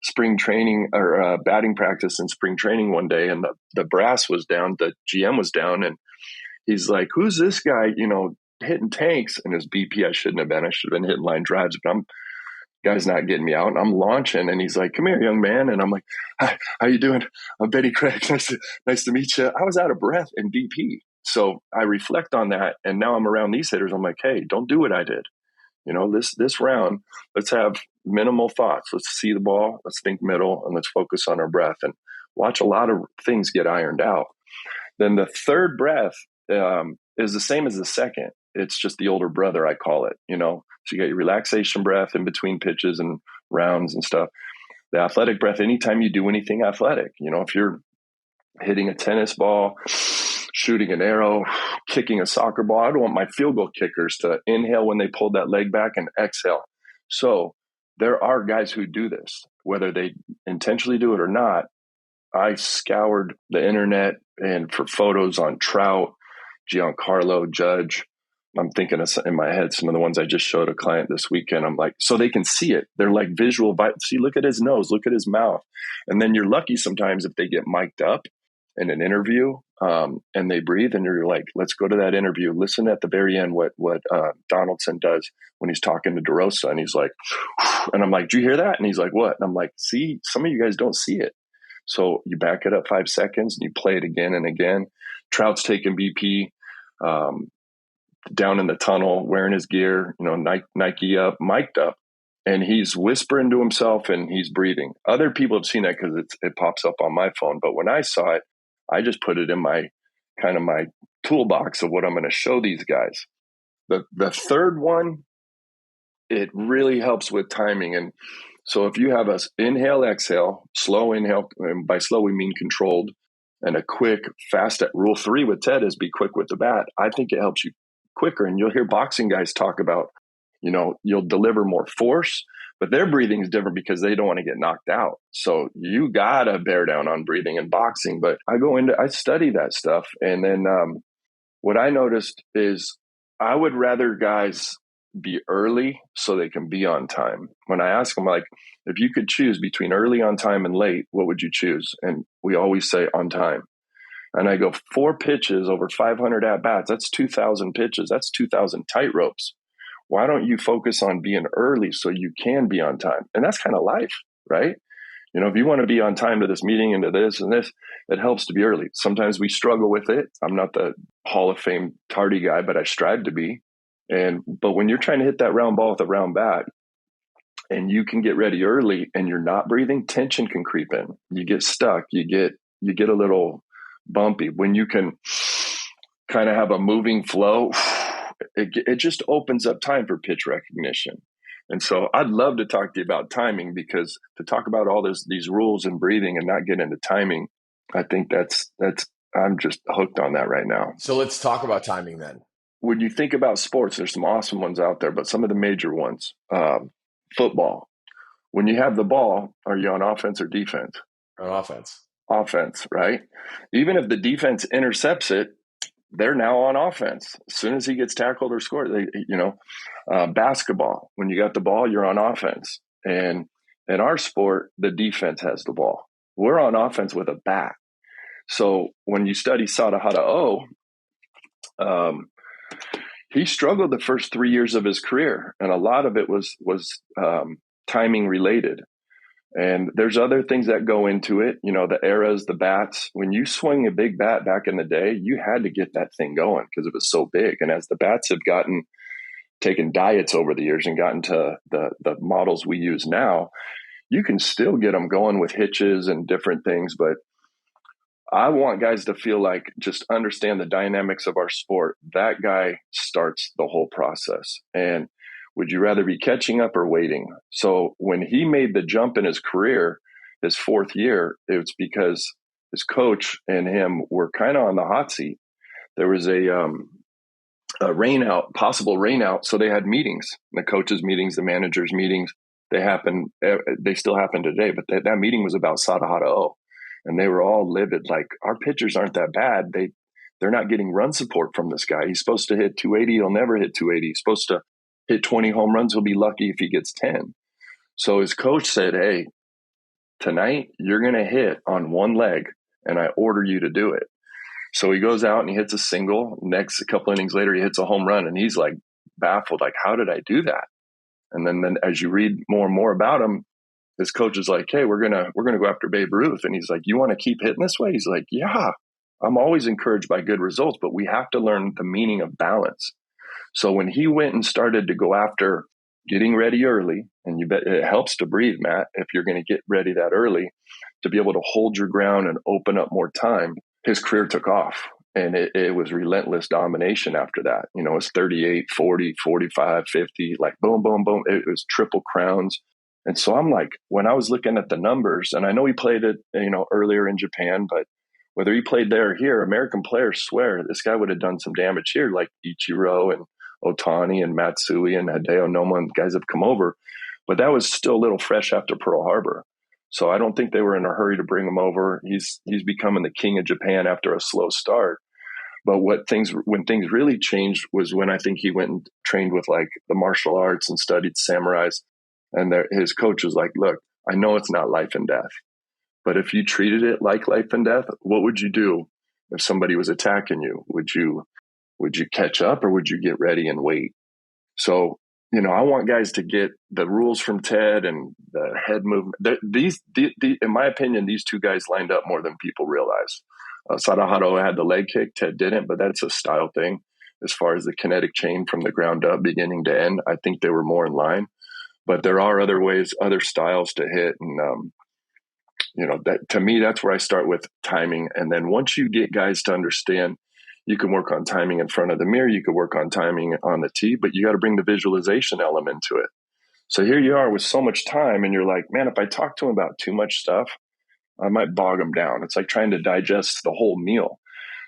spring training or batting practice in spring training one day, and the brass was down, the GM was down, and he's like, "Who's this guy, hitting tanks?" And his BP, I shouldn't have been. I should have been hitting line drives, but guy's not getting me out, and I'm launching, and he's like, "Come here, young man." And I'm like, "Hi, how you doing? I'm Benny Craig. Nice to meet you." I was out of breath in BP. So I reflect on that, and now I'm around these hitters. I'm like, "Hey, don't do what I did. This round, let's have minimal thoughts. Let's see the ball, let's think middle, and let's focus on our breath and watch a lot of things get ironed out." Then the third breath is the same as the second. It's just the older brother, I call it. So you got your relaxation breath in between pitches and rounds and stuff. The athletic breath, anytime you do anything athletic, if you're hitting a tennis ball, shooting an arrow, kicking a soccer ball, I don't want my field goal kickers to inhale when they pull that leg back and exhale. So there are guys who do this, whether they intentionally do it or not. I scoured the internet and for photos on Trout, Giancarlo, Judge. I'm thinking of, in my head, some of the ones I just showed a client this weekend. I'm like, so they can see it. They're like visual. See, look at his nose, look at his mouth. And then you're lucky sometimes if they get mic'd up in an interview and they breathe, and you're like, let's go to that interview. Listen at the very end what Donaldson does when he's talking to DeRosa, and he's like, and I'm like, do you hear that? And he's like, what? And I'm like, see, some of you guys don't see it. So you back it up 5 seconds and you play it again and again. Trout's taking BP down in the tunnel, wearing his gear, Nike up, mic'd up, and he's whispering to himself and he's breathing. Other people have seen that because it pops up on my phone. But when I saw it, I just put it in my toolbox of what I'm going to show these guys. The third one, it really helps with timing. And so if you have us inhale, exhale, slow inhale, and by slow we mean controlled, and a quick, fast, rule 3 with Ted is be quick with the bat. I think it helps you quicker. And you'll hear boxing guys talk about, you'll deliver more force, but their breathing is different because they don't want to get knocked out. So you got to bear down on breathing in boxing. But I study that stuff. And then what I noticed is I would rather guys be early so they can be on time. When I ask them, like, if you could choose between early on time and late, what would you choose? And we always say on time. And I go, 4 pitches over 500 at bats. That's 2,000 pitches. That's 2,000 tight ropes. Why don't you focus on being early so you can be on time? And that's kind of life, right? If you want to be on time to this meeting and to this and this, it helps to be early. Sometimes we struggle with it. I'm not the Hall of Fame tardy guy, but I strive to be. But when you're trying to hit that round ball with a round bat and you can get ready early and you're not breathing, tension can creep in. You get stuck. You get a little bumpy. When you can kind of have a moving flow, it just opens up time for pitch recognition. And so I'd love to talk to you about timing, because to talk about all these rules and breathing and not get into timing, I think that's I'm just hooked on that right now. So let's talk about timing then. When you think about sports, there's some awesome ones out there, but some of the major ones, football. When you have the ball, are you on offense or defense? On offense. Offense, right? Even if the defense intercepts it, they're now on offense. As soon as he gets tackled or scored, basketball, when you got the ball, you're on offense. And in our sport, the defense has the ball. We're on offense with a bat. So when you study Sadaharu Oh, he struggled the first 3 years of his career, and a lot of it was timing related. And there's other things that go into it, the eras, the bats. When you swing a big bat back in the day, you had to get that thing going because it was so big. And as the bats have taken diets over the years and gotten to the models we use now, you can still get them going with hitches and different things. But I want guys to feel like, just understand the dynamics of our sport. That guy starts the whole process. And would you rather be catching up or waiting? So when he made the jump in his career, his fourth year, it was because his coach and him were kind of on the hot seat. There was a possible rain out. So they had meetings, the coaches' meetings, the managers' meetings. They still happen today, but that meeting was about Sadaharu Oh. And they were all livid. Like, our pitchers aren't that bad. They're not getting run support from this guy. He's supposed to hit 280. He'll never hit 280. He's supposed to hit 20 home runs. He'll be lucky if he gets 10. So his coach said, hey, tonight you're going to hit on one leg, and I order you to do it. So he goes out and he hits a single. Next, a couple innings later, he hits a home run, and he's like baffled, like, how did I do that? And then as you read more and more about him, his coach is like, hey, we're gonna go after Babe Ruth. And he's like, you want to keep hitting this way? He's like, yeah, I'm always encouraged by good results, but we have to learn the meaning of balance. So when he went and started to go after getting ready early, and you bet it helps to breathe, Matt, if you're going to get ready that early, to be able to hold your ground and open up more time, his career took off. And it was relentless domination after that. It was 38, 40, 45, 50, like boom, boom, boom. It was triple crowns. And so I'm like, when I was looking at the numbers, and I know he played it, earlier in Japan, but whether he played there or here, American players swear this guy would have done some damage here, like Ichiro and Otani and Matsui and Hideo Nomo, and guys have come over. But that was still a little fresh after Pearl Harbor. So I don't think they were in a hurry to bring him over. He's becoming the king of Japan after a slow start. But when things really changed was when I think he went and trained with like the martial arts and studied samurais. And his coach was like, look, I know it's not life and death, but if you treated it like life and death, what would you do if somebody was attacking you? Would you catch up, or would you get ready and wait? So, I want guys to get the rules from Ted and the head movement. In my opinion, these two guys lined up more than people realize. Sadaharu had the leg kick, Ted didn't, but that's a style thing. As far as the kinetic chain from the ground up, beginning to end, I think they were more in line. But there are other ways, other styles to hit. And, that to me, that's where I start with timing. And then once you get guys to understand, you can work on timing in front of the mirror. You can work on timing on the tee, but you got to bring the visualization element to it. So here you are with so much time, and you're like, man, if I talk to him about too much stuff, I might bog him down. It's like trying to digest the whole meal.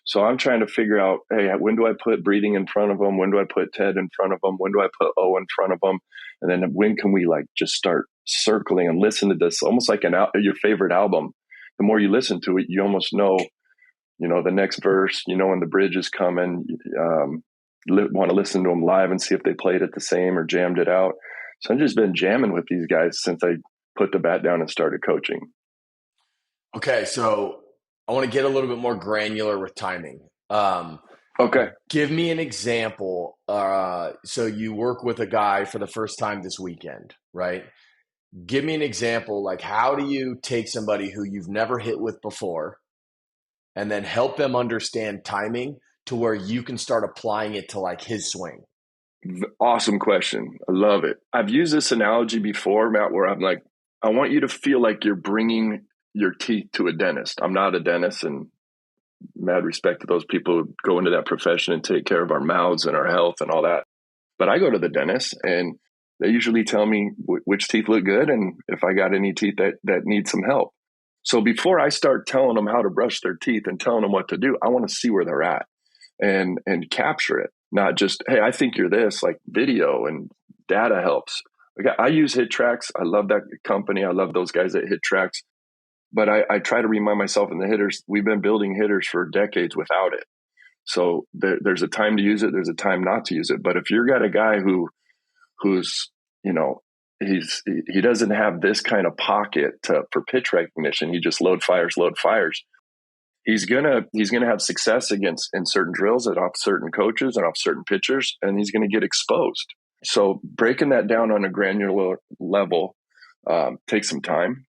So I'm trying to figure out, hey, when do I put breathing in front of them? When do I put Ted in front of them? When do I put O in front of them? And then when can we like just start circling and listen to this almost like your favorite album? The more you listen to it, you almost know, the next verse, when the bridge is coming. Want to listen to them live and see if they played it the same or jammed it out. So I've just been jamming with these guys since I put the bat down and started coaching. Okay, so I want to get a little bit more granular with timing. Okay. Give me an example. So you work with a guy for the first time this weekend, right? Give me an example. Like, how do you take somebody who you've never hit with before and then help them understand timing to where you can start applying it to like his swing? Awesome question. I love it. I've used this analogy before, Matt, where I'm like, I want you to feel like you're bringing your teeth to a dentist. I'm not a dentist, and mad respect to those people who go into that profession and take care of our mouths and our health and all that. But I go to the dentist, and they usually tell me which teeth look good and if I got any teeth that need some help. So before I start telling them how to brush their teeth and telling them what to do, I want to see where they're at and capture it. Not just, hey, I think you're this. Like, video and data helps. I use Hit Tracks. I love that company. I love those guys at Hit Tracks. But I try to remind myself, and the hitters, we've been building hitters for decades without it. So there's a time to use it. There's a time not to use it. But if you've got a guy who's, he doesn't have this kind of pocket for pitch recognition, he just load fires. he's gonna have success against in certain drills and off certain coaches and off certain pitchers, and he's gonna get exposed. So breaking that down on a granular level takes some time,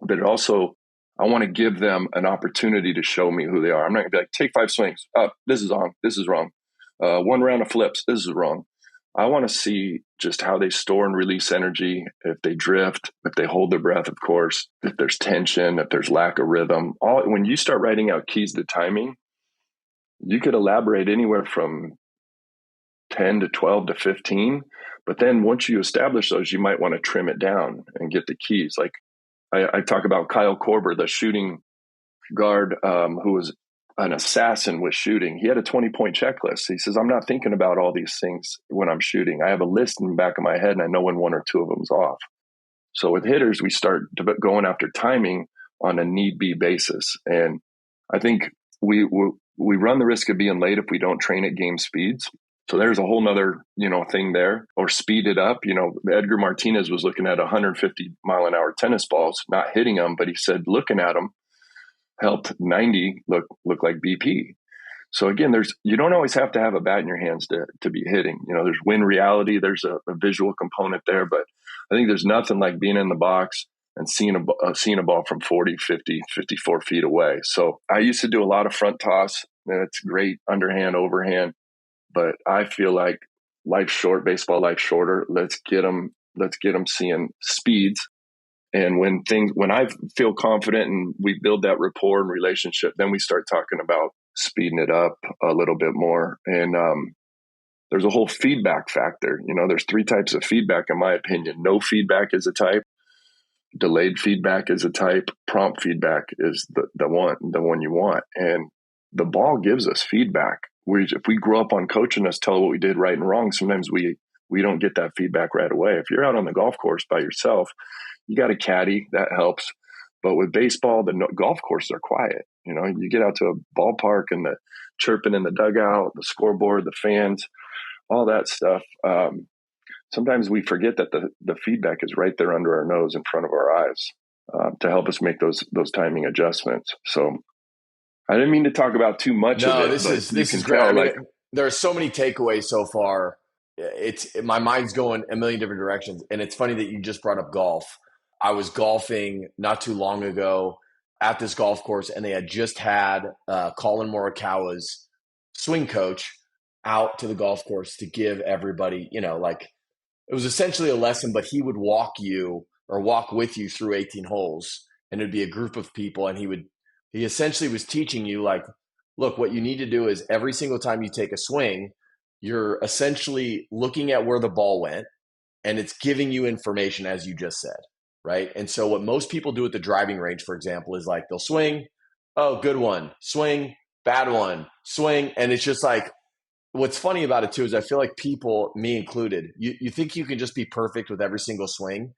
but it also, I want to give them an opportunity to show me who they are. I'm not gonna be like, take 5 swings. This is on. This is wrong. 1 round of flips. This is wrong. I want to see just how they store and release energy, if they drift, if they hold their breath, of course, if there's tension, if there's lack of rhythm. When you start writing out keys to timing, you could elaborate anywhere from 10 to 12 to 15. But then once you establish those, you might want to trim it down and get the keys. Like I talk about Kyle Korver, the shooting guard who was an assassin with shooting. He had a 20-point checklist. He says, I'm not thinking about all these things when I'm shooting. I have a list in the back of my head and I know when 1 or 2 of them's off. So with hitters, we start going after timing on a need be basis. And I think we run the risk of being late if we don't train at game speeds. So there's a whole nother, thing there, or speed it up. Edgar Martinez was looking at 150 mile an hour tennis balls, not hitting them, but he said, looking at them helped 90 look like BP. So again, you don't always have to have a bat in your hands to be hitting. There's win reality, there's a visual component there, but I think there's nothing like being in the box and seeing a ball from 40, 50, 54 feet away. So I used to do a lot of front toss, and it's great underhand, overhand, but I feel like life's short, baseball life's shorter. Let's get them seeing speeds. And when I feel confident and we build that rapport and relationship, then we start talking about speeding it up a little bit more. And there's a whole feedback factor. There's 3 types of feedback, in my opinion. No feedback is a type. Delayed feedback is a type. Prompt feedback is the one you want. And the ball gives us feedback. If we grow up on coaching us tell what we did right and wrong, sometimes we don't get that feedback right away. If you're out on the golf course by yourself, you got a caddy, that helps. But with baseball, golf courses are quiet. You get out to a ballpark and the chirping in the dugout, the scoreboard, the fans, all that stuff. Sometimes we forget that the feedback is right there under our nose in front of our eyes to help us make those timing adjustments. So I didn't mean to talk about too much of it. This is great. I mean, there are so many takeaways so far. My mind's going a million different directions. And it's funny that you just brought up golf. I was golfing not too long ago at this golf course, and they had just had Colin Morikawa's swing coach out to the golf course to give everybody, it was essentially a lesson, but he would walk with you through 18 holes, and it'd be a group of people, and he essentially was teaching you, like, look, what you need to do is every single time you take a swing, you're essentially looking at where the ball went, and it's giving you information, as you just said, right? And so what most people do at the driving range, for example, is like they'll swing, oh, good one, swing, bad one, swing. And it's just like, what's funny about it too is I feel like people, me included, you think you can just be perfect with every single swing,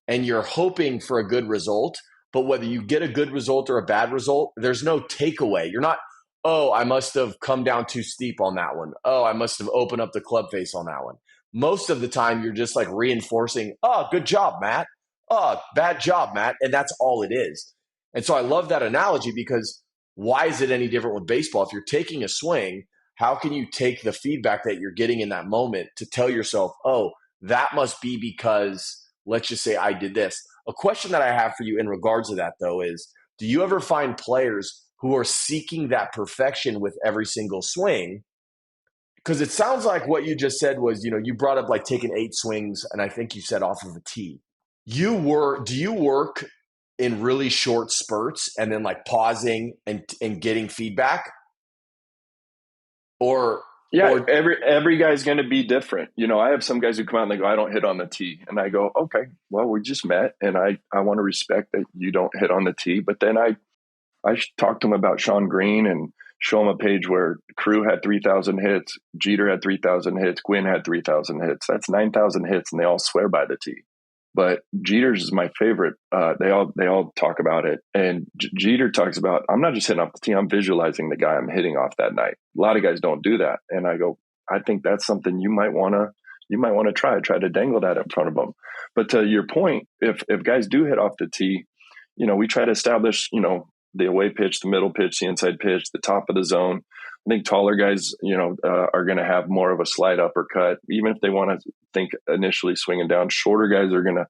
and you're hoping for a good result. But whether you get a good result or a bad result, there's no takeaway. You're not, oh, I must have come down too steep on that one. Oh, I must have opened up the club face on that one. Most of the time, you're just like reinforcing, oh, good job, Matt. Oh, bad job, Matt. And that's all it is. And so I love that analogy, because why is it any different with baseball? If you're taking a swing, how can you take the feedback that you're getting in that moment to tell yourself, oh, that must be because, let's just say I did this. A question that I have for you in regards to that, though, is do you ever find players who are seeking that perfection with every single swing? Because it sounds like what you just said was, you brought up like taking 8 swings, and I think you said off of a tee. Do you work in really short spurts and then like pausing and getting feedback? Or every guy's going to be different. I have some guys who come out and they go, I don't hit on the tee. And I go, okay, well, we just met, and I want to respect that you don't hit on the tee. But then I talk to them about Sean Green and show them a page where Crew had 3,000 hits, Jeter had 3,000 hits, Gwynn had 3,000 hits. That's 9,000 hits, and they all swear by the tee. But Jeter's is my favorite. They all talk about it. And Jeter talks about, I'm not just hitting off the tee, I'm visualizing the guy I'm hitting off that night. A lot of guys don't do that. And I go, I think that's something you might want to try to dangle that in front of them. But to your point, if guys do hit off the tee, we try to establish, the away pitch, the middle pitch, the inside pitch, the top of the zone. I think taller guys, are going to have more of a slide uppercut, even if they want to think initially swinging down. Shorter guys are going to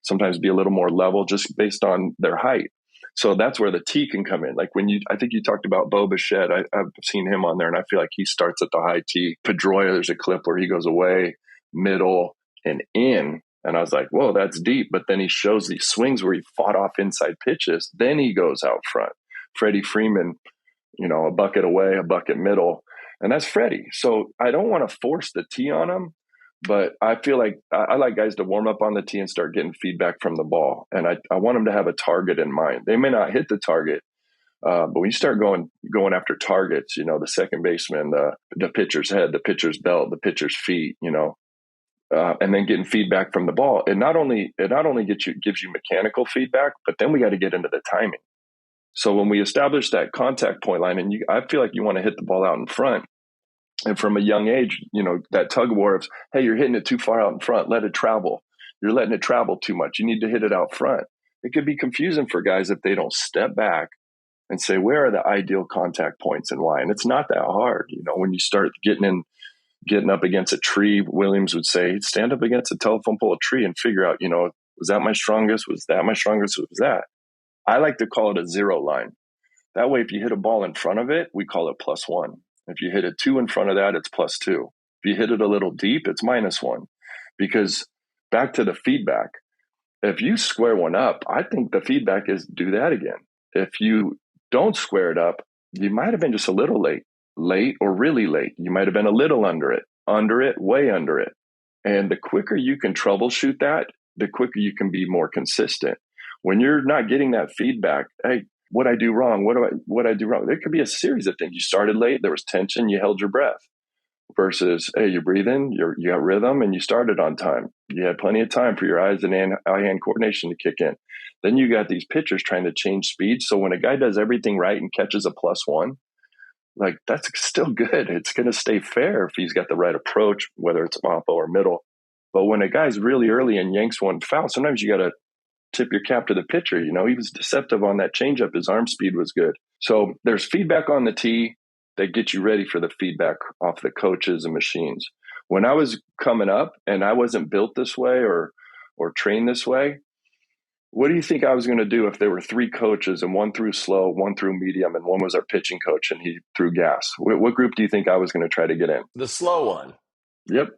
sometimes be a little more level just based on their height. So that's where the tee can come in. Like I think you talked about Bo Bichette. I've seen him on there, and I feel like he starts at the high tee. Pedroia, there's a clip where he goes away, middle, and in. And I was like, whoa, that's deep. But then he shows these swings where he fought off inside pitches. Then he goes out front. Freddie Freeman, a bucket away, a bucket middle. And that's Freddie. So I don't want to force the tee on him, but I feel like I like guys to warm up on the tee and start getting feedback from the ball. And I want them to have a target in mind. They may not hit the target, but when you start going after targets, the second baseman, the pitcher's head, the pitcher's belt, the pitcher's feet, and then getting feedback from the ball. It not only gives you mechanical feedback, but then we got to get into the timing. So when we establish that contact point line, and I feel like you want to hit the ball out in front. And from a young age, that tug of war of, hey, you're hitting it too far out in front, let it travel. You're letting it travel too much. You need to hit it out front. It could be confusing for guys if they don't step back and say, where are the ideal contact points and why? And it's not that hard. When you start getting up against a tree, Williams would say, stand up against a telephone pole, a tree, and figure out, was that my strongest? Was that my strongest? Was that? I like to call it a zero line. That way, if you hit a ball in front of it, we call it +1. If you hit a 2 in front of that, it's +2. If you hit it a little deep, it's -1. Because back to the feedback, if you square one up, I think the feedback is do that again. If you don't square it up, you might have been just a little late or really late. You might have been a little under it, way under it. And the quicker you can troubleshoot that, the quicker you can be more consistent. When you're not getting that feedback, hey, what I do wrong? What I do wrong? There could be a series of things. You started late, there was tension, you held your breath. Versus, hey, you're breathing, you got rhythm, and you started on time. You had plenty of time for your eyes and eye-hand coordination to kick in. Then you got these pitchers trying to change speed. So when a guy does everything right and catches a +1, like that's still good. It's going to stay fair if he's got the right approach, whether it's oppo or middle. But when a guy's really early and yanks one foul, sometimes you got to tip your cap to the pitcher. He was deceptive on that changeup. His arm speed was good. So there's feedback on the tee that gets you ready for the feedback off the coaches and machines. When I was coming up and I wasn't built this way or trained this way, what do you think I was going to do if there were 3 coaches and one threw slow, one threw medium, and one was our pitching coach and he threw gas? What group do you think I was going to try to get in? The slow one. Yep.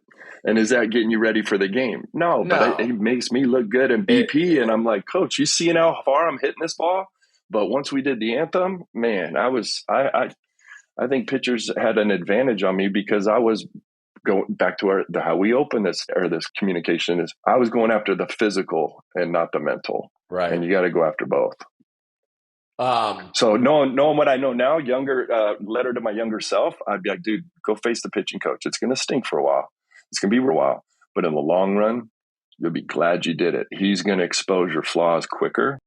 And is that getting you ready for the game? No. But it makes me look good in BP. And I'm like, Coach, you seeing how far I'm hitting this ball? But once we did the anthem, man, I think pitchers had an advantage on me because I was going back to how we open this communication is I was going after the physical and not the mental. Right. And you got to go after both. So knowing what I know now, letter to my younger self, I'd be like, dude, go face the pitching coach. It's going to stink for a while. It's going to be for a while. But in the long run, you'll be glad you did it. He's going to expose your flaws quicker.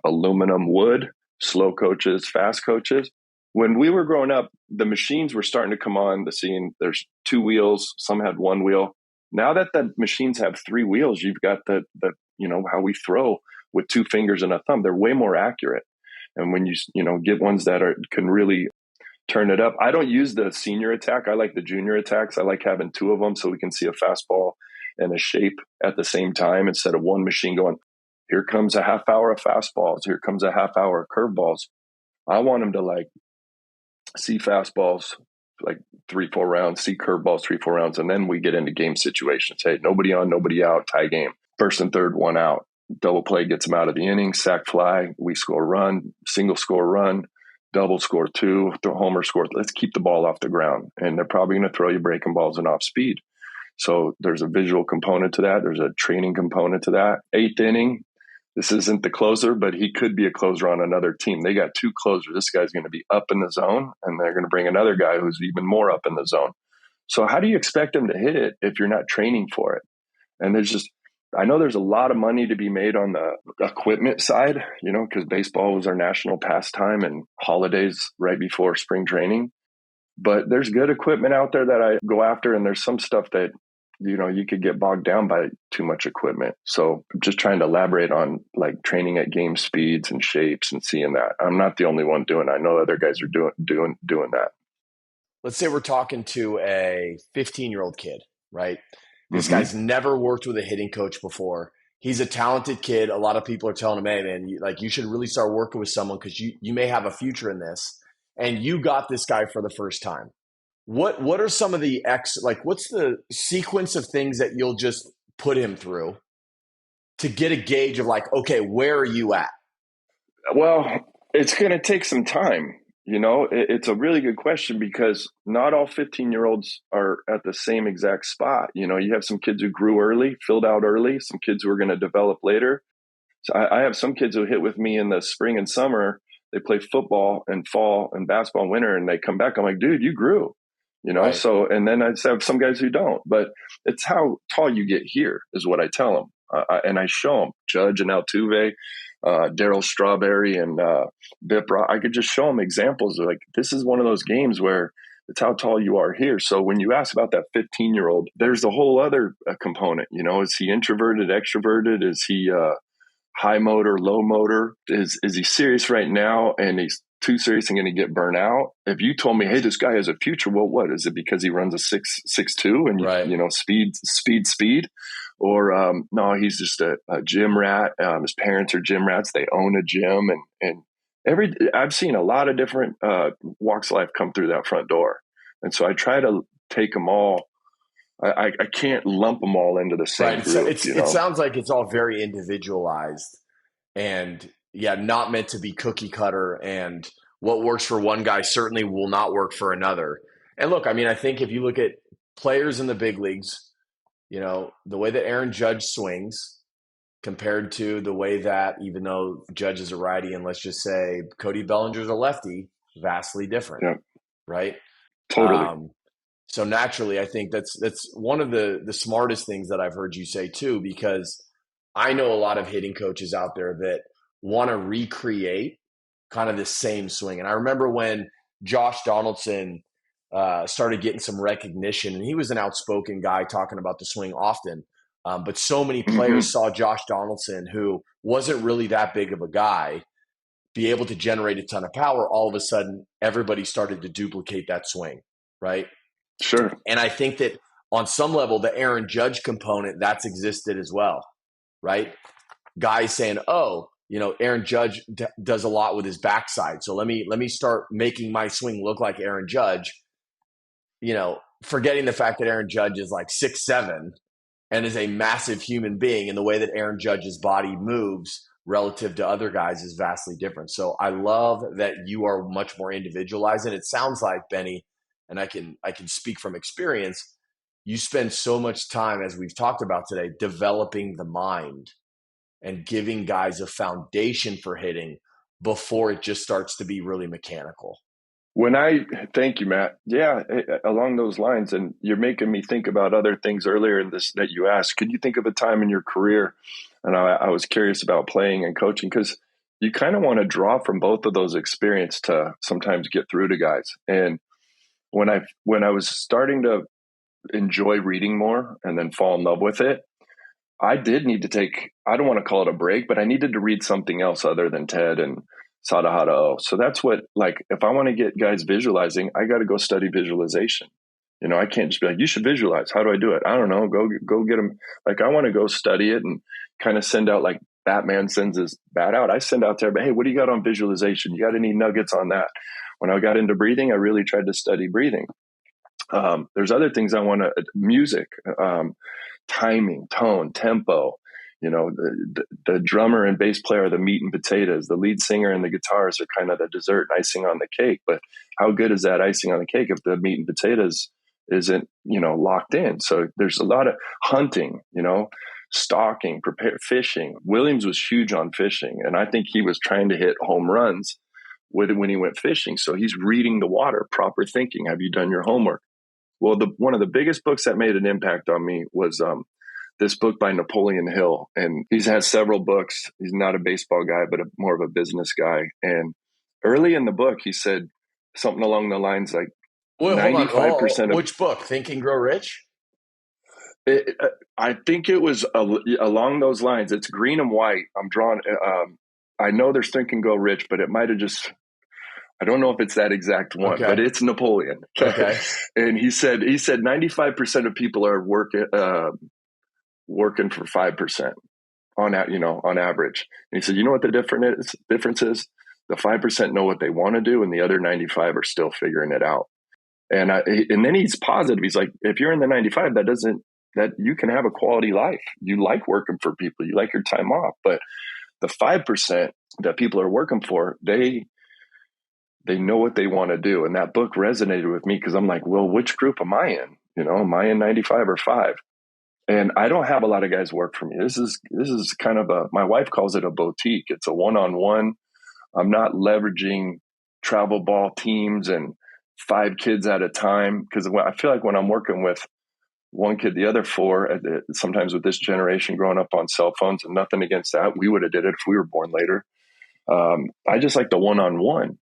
Aluminum, wood, slow coaches, fast coaches. When we were growing up, the machines were starting to come on the scene. There's 2 wheels. Some had 1 wheel. Now that the machines have 3 wheels, you've got the how we throw with 2 fingers and a thumb. They're way more accurate. And when you get ones that can really turn it up. I don't use the senior attack. I like the junior attacks. I like having 2 of them so we can see a fastball and a shape at the same time instead of one machine going, here comes a half hour of fastballs. Here comes a half hour of curveballs. I want them to see fastballs 3-4 rounds, see curveballs 3-4 rounds, and then we get into game situations. Hey, nobody on, nobody out, tie game. First and third, 1 out. Double play gets them out of the inning, sack fly, we score a run, single score run, double score 2, homer score. Let's keep the ball off the ground. And they're probably going to throw you breaking balls and off speed. So there's a visual component to that. There's a training component to that. 8th inning, this isn't the closer, but he could be a closer on another team. They got 2 closers. This guy's going to be up in the zone, and they're going to bring another guy who's even more up in the zone. So how do you expect them to hit it if you're not training for it? And I know there's a lot of money to be made on the equipment side, because baseball was our national pastime and holidays right before spring training. But there's good equipment out there that I go after, and there's some stuff that you could get bogged down by too much equipment. So I'm just trying to elaborate on like training at game speeds and shapes and seeing that. I'm not the only one doing it. I know other guys are doing that. Let's say we're talking to a 15-year-old kid, right? This Mm-hmm. guy's never worked with a hitting coach before. He's a talented kid. A lot of people are telling him, hey, man, you should really start working with someone because you may have a future in this. And you got this guy for the first time. What are some of what's the sequence of things that you'll just put him through to get a gauge of like, okay, where are you at? Well, it's going to take some time. It's a really good question because not all 15-year-olds are at the same exact spot. You have some kids who grew early, filled out early, some kids who are going to develop later. So I have some kids who hit with me in the spring and summer. They play football and fall and basketball in winter, and they come back. I'm like, dude, you grew, Right. So, and then I have some guys who don't, but it's how tall you get here is what I tell them. And I show them Judge and Altuve, Daryl Strawberry and Bip Rock. I could just show them examples of like, this is one of those games where it's how tall you are here. So when you ask about that 15-year-old, there's a whole other component. Is he introverted, extroverted? Is he high motor, low motor? Is he serious right now and he's too serious and going to get burnt out? If you told me, hey, this guy has a future, well, what is it? Because he runs a 6'2" and Right. speed, or no, he's just a gym rat. His parents are gym rats. They own a gym, and I've seen a lot of different walks of life come through that front door, and so I try to take them all. I can't lump them all into the same Right. So group, it sounds like it's all very individualized and yeah, not meant to be cookie cutter. And what works for one guy certainly will not work for another. And look, I mean, I think if you look at players in the big leagues, the way that Aaron Judge swings compared to the way that, even though Judge is a righty and let's just say Cody Bellinger's a lefty, vastly different, Yeah, right? totally. Um, so naturally, I think that's one of the smartest things that I've heard you say too, because I know a lot of hitting coaches out there that want to recreate kind of the same swing. And I remember when Josh Donaldson started getting some recognition, and he was an outspoken guy talking about the swing often. But so many Mm-hmm. players saw Josh Donaldson, who wasn't really that big of a guy, be able to generate a ton of power. All of a sudden, everybody started to duplicate that swing, right? Sure. And I think that on some level, the Aaron Judge component that's existed as well, right? Guys saying, "Oh, Aaron Judge does a lot with his backside, so let me start making my swing look like Aaron Judge." Forgetting the fact that Aaron Judge is like 6'7" and is a massive human being, and the way that Aaron Judge's body moves relative to other guys is vastly different. So I love that you are much more individualized, and it sounds like, Benny, and I can speak from experience, you spend so much time, as we've talked about today, developing the mind and giving guys a foundation for hitting before it just starts to be really mechanical. Thank you, Matt. Yeah, along those lines, and you're making me think about other things earlier in this that you asked. Could you think of a time in your career? And I was curious about playing and coaching because you kind of want to draw from both of those experiences to sometimes get through to guys. And when I was starting to enjoy reading more and then fall in love with it, I did need to take, I don't want to call it a break, but I needed to read something else other than Ted and Sadaharu Oh. So that's what, like, if I want to get guys visualizing, I got to go study visualization. I can't just be like, you should visualize. How do I do it? I don't know. Go get them. Like, I want to go study it and kind of send out like Batman sends his bat out. I send out there, but hey, what do you got on visualization? You got any nuggets on that? When I got into breathing, I really tried to study breathing. There's other things I want to, music, timing, tone, tempo. The drummer and bass player are the meat and potatoes. The lead singer and the guitars are kind of the dessert and icing on the cake. But how good is that icing on the cake if the meat and potatoes isn't, locked in? So there's a lot of hunting, stalking, fishing. Williams was huge on fishing. And I think he was trying to hit home runs when he went fishing. So he's reading the water, proper thinking. Have you done your homework? Well, one of the biggest books that made an impact on me was this book by Napoleon Hill. And he's had several books. He's not a baseball guy, but more of a business guy. And early in the book, he said something along the lines like Wait, hold on. 95% of, Which book? Think and Grow Rich? I think it was along those lines. It's green and white. I'm drawing. I know there's Think and Go Rich, but it might have just. I don't know if it's that exact one, but Okay. it's Napoleon. Okay. And he said 95% of people are working for 5% on average. And he said, you know what the difference is? The 5% know what they want to do, and the other 95 are still figuring it out. And then he's positive. He's like, if you're in the 95, that you can have a quality life. You like working for people. You like your time off. But the 5% that people are working for, they know what they want to do. And that book resonated with me because I'm like, well, which group am I in? Am I in 95 or 5? And I don't have a lot of guys work for me. This is kind of my wife calls it a boutique. It's a one-on-one. I'm not leveraging travel ball teams and 5 kids at a time, because I feel like when I'm working with one kid, the other 4, sometimes with this generation growing up on cell phones, and nothing against that, we would have did it if we were born later. I just like the one-on-one.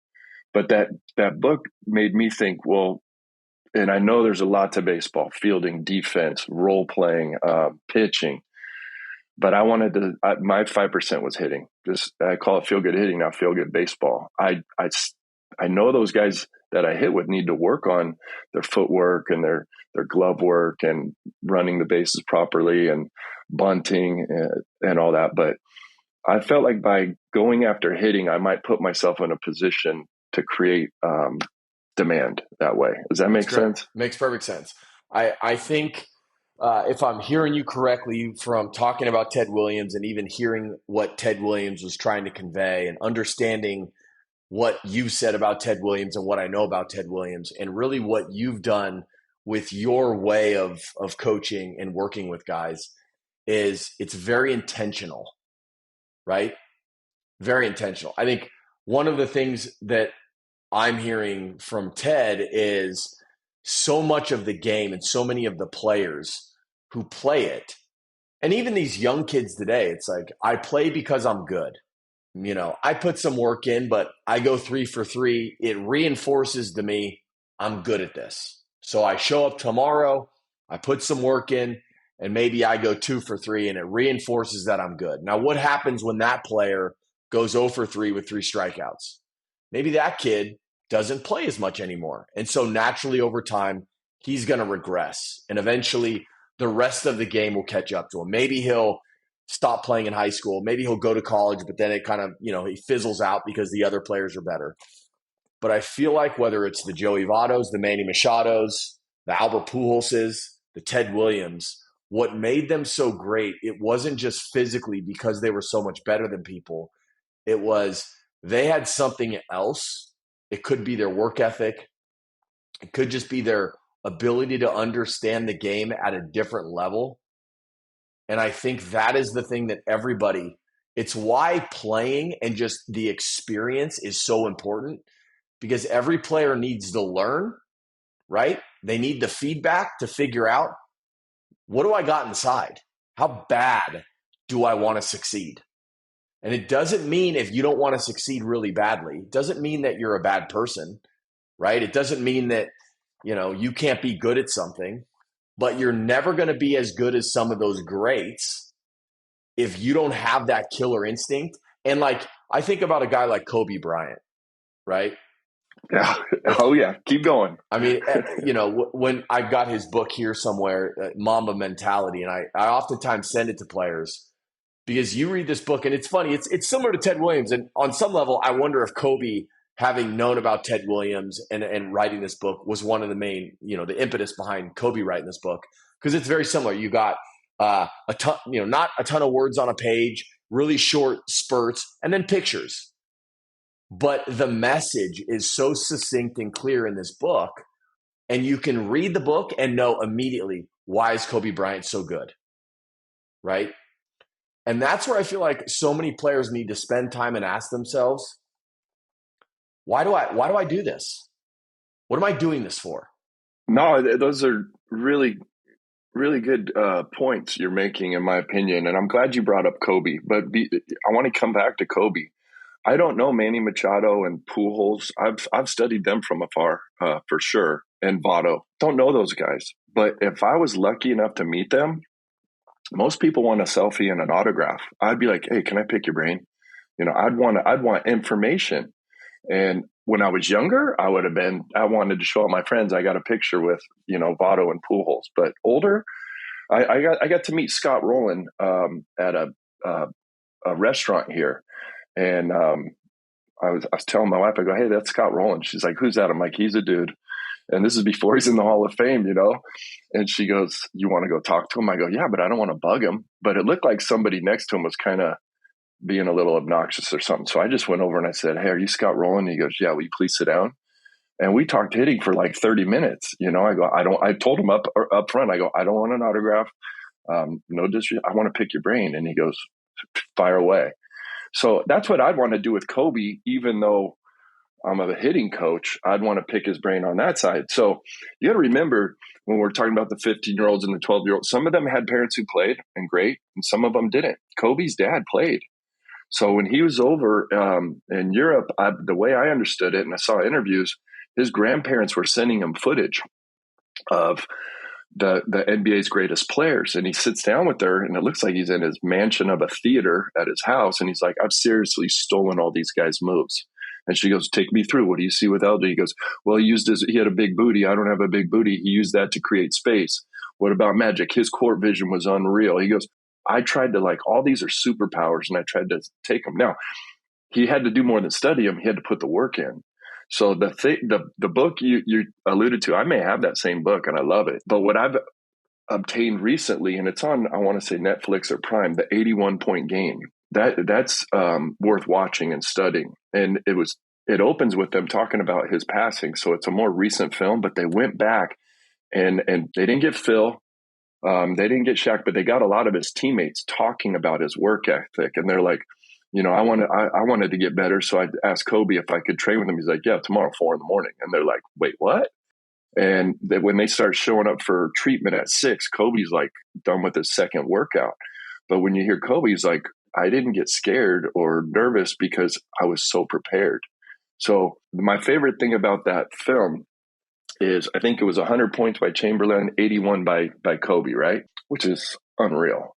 But that book made me think, well, and I know there's a lot to baseball: fielding, defense, role playing, pitching. But my 5% was hitting. I call it feel good hitting, not feel good baseball. I know those guys that I hit with need to work on their footwork and their glove work and running the bases properly and bunting and all that. But I felt like by going after hitting, I might put myself in a position to create demand that way. Does that make sense? Makes perfect sense. I think if I'm hearing you correctly from talking about Ted Williams and even hearing what Ted Williams was trying to convey and understanding what you said about Ted Williams and what I know about Ted Williams and really what you've done with your way of coaching and working with guys, is it's very intentional, right? Very intentional. I think one of the things that I'm hearing from Ted is so much of the game and so many of the players who play it, and even these young kids today, it's like, I play because I'm good. I put some work in, but I go 3 for 3. It reinforces to me, I'm good at this. So I show up tomorrow, I put some work in, and maybe I go 2 for 3, and it reinforces that I'm good. Now, what happens when that player goes 0 for 3 with 3 strikeouts? Maybe that kid doesn't play as much anymore. And so naturally over time, he's going to regress. And eventually the rest of the game will catch up to him. Maybe he'll stop playing in high school. Maybe he'll go to college, but then it kind of, he fizzles out because the other players are better. But I feel like whether it's the Joey Vottos, the Manny Machados, the Albert Pujolses, the Ted Williams, what made them so great, it wasn't just physically because they were so much better than people. It was they had something else. It could be their work ethic. It could just be their ability to understand the game at a different level. And I think that is the thing that it's why playing and just the experience is so important, because every player needs to learn, right? They need the feedback to figure out, what do I got inside? How bad do I want to succeed? And it doesn't mean if you don't want to succeed really badly, it doesn't mean that you're a bad person, right? It doesn't mean that, you can't be good at something, but you're never going to be as good as some of those greats if you don't have that killer instinct. And like, I think about a guy like Kobe Bryant, right? Yeah. Oh yeah. Keep going. I mean, when I've got his book here somewhere, Mamba Mentality, and I oftentimes send it to players, because you read this book and it's funny. It's similar to Ted Williams. And on some level, I wonder if Kobe, having known about Ted Williams and writing this book, was one of the main, the impetus behind Kobe writing this book. Because it's very similar. You got a ton, not a ton of words on a page, really short spurts, and then pictures. But the message is so succinct and clear in this book. And you can read the book and know immediately, why is Kobe Bryant so good? Right? And that's where I feel like so many players need to spend time and ask themselves, why do I do this? What am I doing this for? No, those are really, really good points you're making, in my opinion. And I'm glad you brought up Kobe. But I want to come back to Kobe. I don't know Manny Machado and Pujols. I've studied them from afar, for sure, and Votto. Don't know those guys, but if I was lucky enough to meet them, most people want a selfie and an autograph. I'd be like, "Hey, can I pick your brain?" I'd want information. And when I was younger, I wanted to show all my friends I got a picture with, Votto and Pujols. But older, I got to meet Scott Rowland at uh, a restaurant here, and I was telling my wife, I go, "Hey, that's Scott Rowland." She's like, "Who's that?" I'm like, "He's a dude." And this is before he's in the Hall of Fame. And she goes, "You want to go talk to him?" I go, "Yeah, but I don't want to bug him." But it looked like somebody next to him was kind of being a little obnoxious or something. So I just went over and I said, "Hey, are you Scott Rowland?" And he goes, "Yeah, will you please sit down?" And we talked hitting for like 30 minutes. I told him up front, I go, "I don't want an autograph. No disrespect. I want to pick your brain." And he goes, "Fire away." So that's what I'd want to do with Kobe, even though I'm a hitting coach. I'd want to pick his brain on that side. So you got to remember, when we're talking about the 15-year-olds and the 12-year-olds, some of them had parents who played and great, and some of them didn't. Kobe's dad played. So when he was over in Europe, the way I understood it, and I saw interviews, his grandparents were sending him footage of the NBA's greatest players. And he sits down with her, and it looks like he's in his mansion of a theater at his house. And he's like, "I've seriously stolen all these guys' moves." And she goes, "Take me through. What do you see with LJ?" He goes, "Well, he had a big booty. I don't have a big booty. He used that to create space. What about Magic? His court vision was unreal." He goes, "I tried to, like, all these are superpowers, and I tried to take them." Now, he had to do more than study them. He had to put the work in. So the book you alluded to, I may have that same book and I love it. But what I've obtained recently, and it's on, I want to say Netflix or Prime, the 81 point game. That's worth watching and studying. And it opens with them talking about his passing. So it's a more recent film, but they went back and they didn't get Phil. They didn't get Shaq, but they got a lot of his teammates talking about his work ethic. And they're like, I wanted to get better. So I asked Kobe if I could train with him. He's like, "Yeah, tomorrow, 4 a.m. And they're like, "Wait, what?" And when they start showing up for treatment at 6, Kobe's like done with his second workout. But when you hear Kobe, he's like, "I didn't get scared or nervous because I was so prepared." So my favorite thing about that film is, I think it was 100 points by Chamberlain, 81 by Kobe, right? Which is unreal.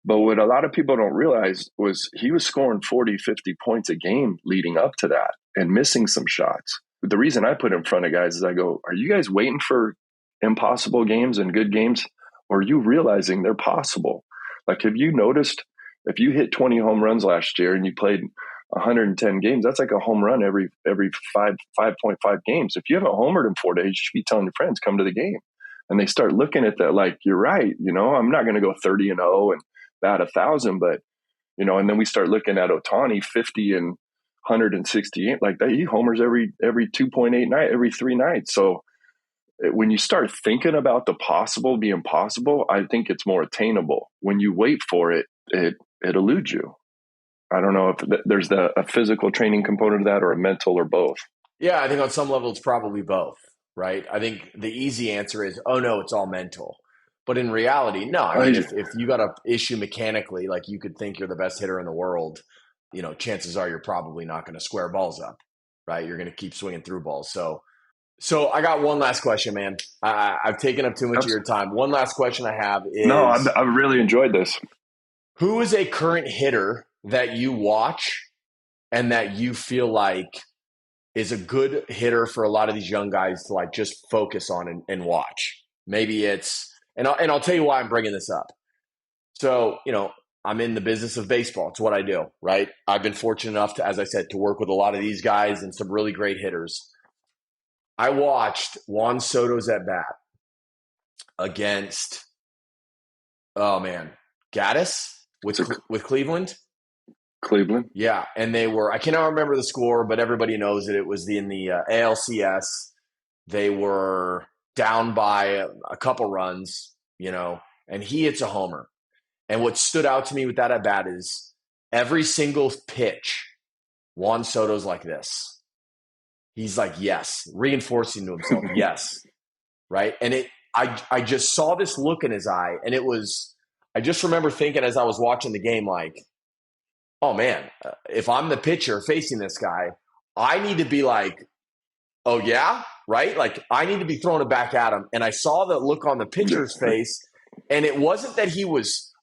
But what a lot of people don't realize was he was scoring 40, 50 points a game leading up to that and missing some shots. But the reason I put in front of guys is I go, "Are you guys waiting for impossible games and good games? Or are you realizing they're possible?" Like, have you noticed, if you hit 20 home runs last year and you played 110 games, that's like a home run every 5.5 games. If you haven't homered in 4 days, you should be telling your friends, "Come to the game." And they start looking at that like, "You're right. I'm not going to go 30-0 and bat 1,000, but and then we start looking at Ohtani, 50 and 168 like that. He homers every 2.8 night, every 3 nights. So when you start thinking about the possible being possible, I think it's more attainable. When you wait for it, it eludes you. I don't know if there's a physical training component of that, or a mental, or both. Yeah, I think on some level it's probably both, right? I think the easy answer is, oh no, it's all mental. But in reality, no. I mean, if you got an issue mechanically, like you could think you're the best hitter in the world, chances are you're probably not going to square balls up, right? You're going to keep swinging through balls. So I got one last question, man. I've taken up too much of your time. One last question I have is, no, I've really enjoyed this. Who is a current hitter that you watch and that you feel like is a good hitter for a lot of these young guys to like just focus on and watch? Maybe it's, and I'll tell you why I'm bringing this up. So, I'm in the business of baseball. It's what I do, right? I've been fortunate enough to, as I said, to work with a lot of these guys and some really great hitters. I watched Juan Soto's at bat against, Gaddis with Cleveland. Cleveland. Yeah, and they were, I cannot remember the score, but everybody knows that it was in the ALCS. They were down by a couple runs, and he hits a homer. And what stood out to me with that at bat is every single pitch, Juan Soto's like this. He's like, yes, reinforcing to himself, yes, right? And I just saw this look in his eye, and I just remember thinking as I was watching the game, like, oh man, if I'm the pitcher facing this guy, I need to be like, oh yeah, right? Like I need to be throwing it back at him. And I saw the look on the pitcher's face, and it wasn't that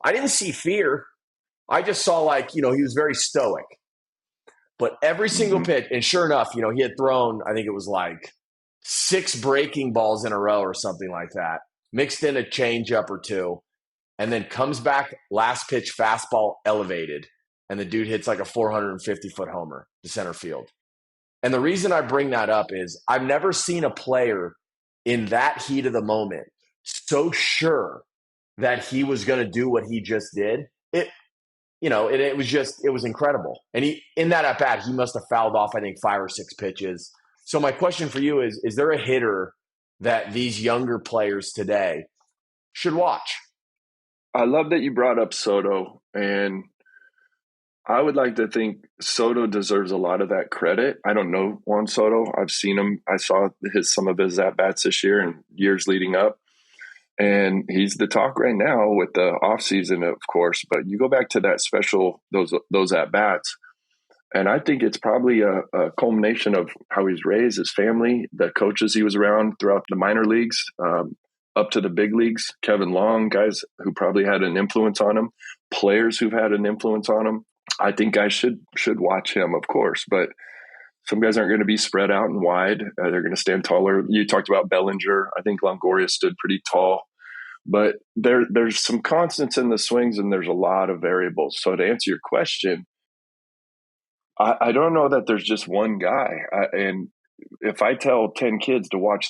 I didn't see fear. I just saw like, he was very stoic. But every single Mm-hmm. pitch, and sure enough, he had thrown, I think it was like 6 breaking balls in a row or something like that, mixed in a changeup or two, and then comes back last pitch fastball elevated, and the dude hits like a 450-foot homer to center field. And the reason I bring that up is I've never seen a player in that heat of the moment so sure that he was going to do what he just did. It was incredible. And in that at bat, he must have fouled off, I think, 5 or 6 pitches. So my question for you is there a hitter that these younger players today should watch? I love that you brought up Soto, and I would like to think Soto deserves a lot of that credit. I don't know Juan Soto. I've seen him. I saw some of his at bats this year and years leading up, and he's the talk right now with the offseason, of course. But you go back to that special those at bats, and I think it's probably a culmination of how he's raised, his family, the coaches he was around throughout the minor leagues, up to the big leagues. Kevin Long, guys who probably had an influence on him, players who've had an influence on him. I think guys should watch him, of course, but some guys aren't going to be spread out and wide. They're going to stand taller. You talked about Bellinger. I think Longoria stood pretty tall, but there's some constants in the swings, and there's a lot of variables. So to answer your question, I don't know that there's just one guy. And if I tell 10 kids to watch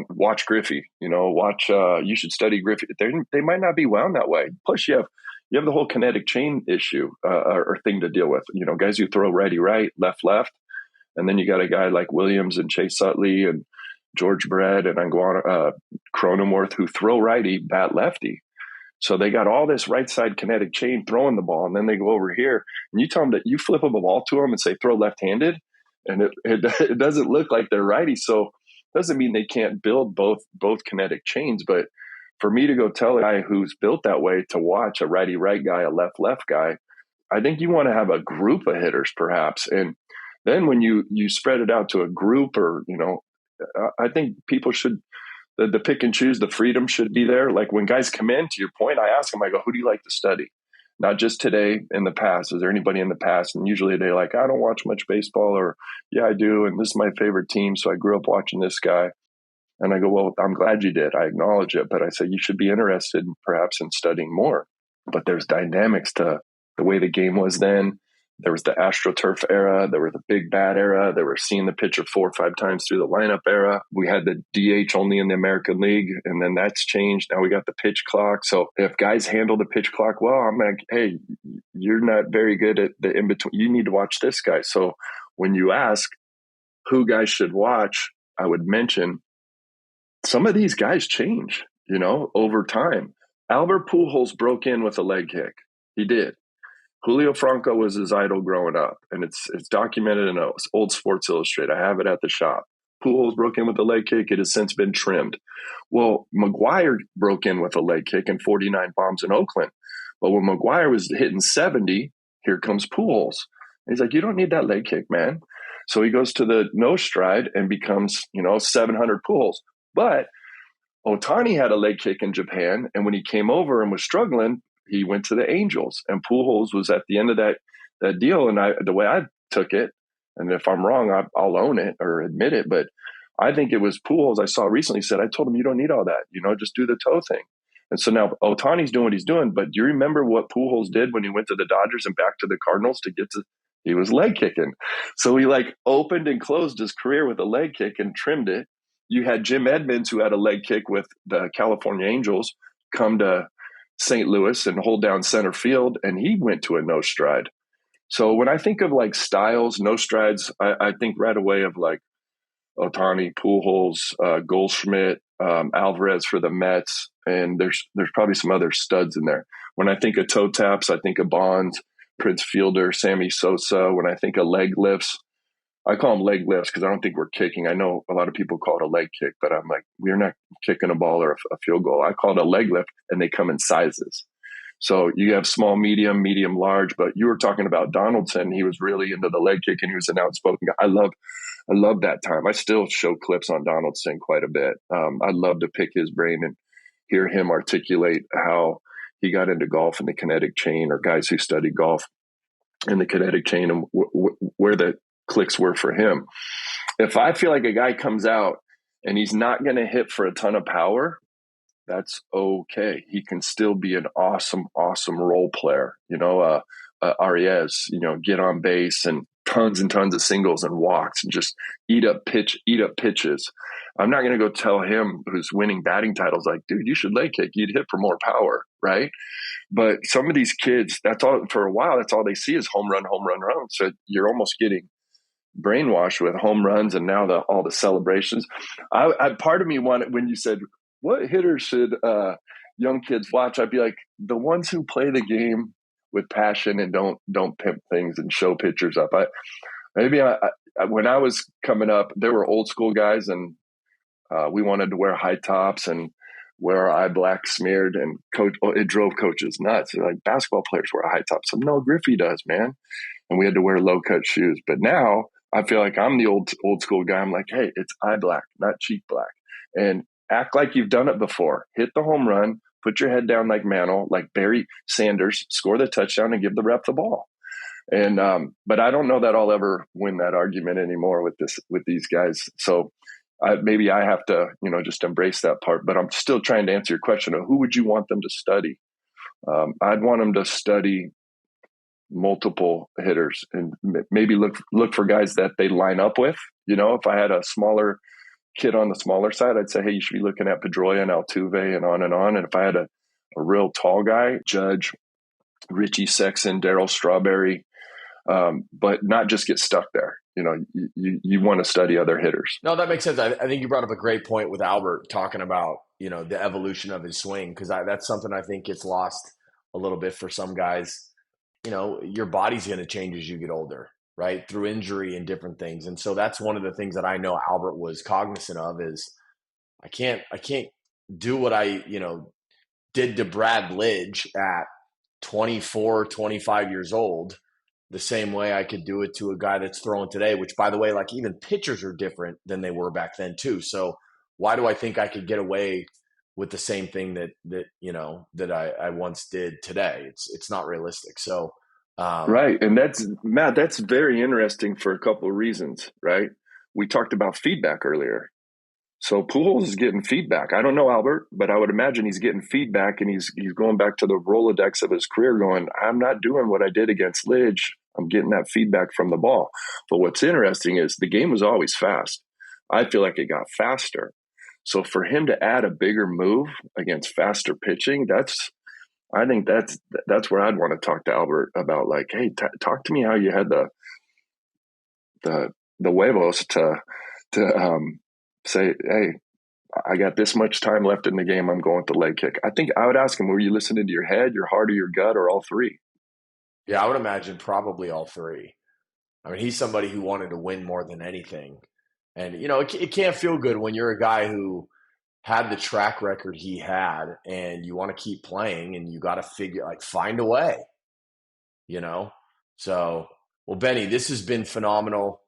watch Griffey, you should study Griffey. They might not be wound that way. Plus, you have the whole kinetic chain issue or thing to deal with. Guys who throw righty right, left left, and then you got a guy like Williams and Chase Utley and George Brett and Cronenworth who throw righty, bat lefty. So they got all this right side kinetic chain throwing the ball, and then they go over here, and you tell them that you flip them a ball to them and say throw left-handed, and it doesn't look like they're righty. So it doesn't mean they can't build both kinetic chains, but for me to go tell a guy who's built that way to watch a righty right guy, a left left guy, I think you want to have a group of hitters perhaps, and then when you spread it out to a group, or I think people should. The pick and choose, the freedom should be there. Like when guys come in, to your point, I ask them, I go, who do you like to study? Not just today, in the past. Is there anybody in the past? And usually they're like, I don't watch much baseball, or yeah, I do. And this is my favorite team. So I grew up watching this guy. And I go, well, I'm glad you did. I acknowledge it. But I say, you should be interested perhaps in studying more. But there's dynamics to the way the game was then. There was the AstroTurf era. There was the big bat era. There were seeing the pitcher 4 or 5 times through the lineup era. We had the DH only in the American League, and then that's changed. Now we got the pitch clock. So if guys handle the pitch clock well, I'm like, hey, you're not very good at the in-between. You need to watch this guy. So when you ask who guys should watch, I would mention some of these guys change, over time. Albert Pujols broke in with a leg kick. He did. Julio Franco was his idol growing up, and it's documented in an old Sports Illustrated. I have it at the shop. Pujols broke in with a leg kick. It has since been trimmed. Well, McGwire broke in with a leg kick and 49 bombs in Oakland. But when McGwire was hitting 70, here comes Pujols. And he's like, you don't need that leg kick, man. So he goes to the no stride and becomes, 700 Pujols. But Ohtani had a leg kick in Japan, and when he came over and was struggling, he went to the Angels, and Pujols was at the end of that deal. And the way I took it, and if I'm wrong, I'll own it or admit it, but I think it was Pujols I saw recently said, I told him, you don't need all that, just do the toe thing. And so now Ohtani's doing what he's doing, but do you remember what Pujols did when he went to the Dodgers and back to the Cardinals he was leg kicking. So he opened and closed his career with a leg kick and trimmed it. You had Jim Edmonds, who had a leg kick with the California Angels, come to St. Louis and hold down center field, and he went to a no stride. So when I think of styles, no strides, I think right away of Ohtani, Pujols, Goldschmidt, Alvarez for the Mets, and there's probably some other studs in there. When I think of toe taps, I think of Bonds, Prince Fielder, Sammy Sosa. When I think of leg lifts, I call them leg lifts because I don't think we're kicking. I know a lot of people call it a leg kick, but I'm like, we're not kicking a ball or a field goal. I call it a leg lift, and they come in sizes. So you have small, medium, large, but you were talking about Donaldson. He was really into the leg kick and he was an outspoken guy. I love that time. I still show clips on Donaldson quite a bit. I'd love to pick his brain and hear him articulate how he got into golf and the kinetic chain, or guys who study golf and the kinetic chain, and where the clicks were for him. If I feel like a guy comes out and he's not going to hit for a ton of power, that's okay. He can still be an awesome role player. Arias, get on base and tons of singles and walks and just eat up pitches. I'm not going to go tell him, who's winning batting titles, like, dude, you should leg kick. You'd hit for more power, right? But some of these kids, that's all for a while. That's all they see is home run. So you're almost getting brainwashed with home runs, and now all the celebrations. Part of me wanted, when you said, what hitters should young kids watch? I'd be like, the ones who play the game with passion and don't pimp things and show pictures up. When I was coming up, there were old school guys, and we wanted to wear high tops and wear our eye black smeared, and it drove coaches nuts. They're like, basketball players wear high tops. So, no, Griffey does, man. And we had to wear low cut shoes. But now I feel like I'm the old school guy. I'm like, hey, it's eye black, not cheek black. And act like you've done it before. Hit the home run, put your head down like Mantle, like Barry Sanders, score the touchdown and give the ref the ball. And but I don't know that I'll ever win that argument anymore with these guys. So maybe I have to, just embrace that part. But I'm still trying to answer your question of who would you want them to study? I'd want them to study multiple hitters and maybe look for guys that they line up with. If I had a smaller kid on the smaller side, I'd say, hey, you should be looking at Pedroia and Altuve and on and on. And if I had a real tall guy, Judge, Richie Sexton, Darryl Strawberry, but not just get stuck there. You want to study other hitters. No, that makes sense. I think you brought up a great point with Albert talking about, the evolution of his swing, because that's something I think gets lost a little bit for some guys. Your body's going to change as you get older, right? Through injury and different things. And so that's one of the things that I know Albert was cognizant of is I can't do what I, did to Brad Lidge at 24, 25 years old, the same way I could do it to a guy that's throwing today, which, by the way, like, even pitchers are different than they were back then too. So why do I think I could get away with the same thing that I once did today? It's not realistic. So, right. And that's very interesting for a couple of reasons, right? We talked about feedback earlier. So Pujols is getting feedback. I don't know Albert, but I would imagine he's getting feedback, and he's going back to the Rolodex of his career going, I'm not doing what I did against Lidge. I'm getting that feedback from the ball. But what's interesting is the game was always fast. I feel like it got faster. So for him to add a bigger move against faster pitching, I think that's where I'd want to talk to Albert about, like, hey, talk to me how you had the huevos to say, hey, I got this much time left in the game. I'm going with the leg kick. I think I would ask him, were you listening to your head, your heart, or your gut, or all three? Yeah, I would imagine probably all three. I mean, he's somebody who wanted to win more than anything. And, it can't feel good when you're a guy who had the track record he had and you want to keep playing and you got to find a way, So, well, Benny, this has been phenomenal.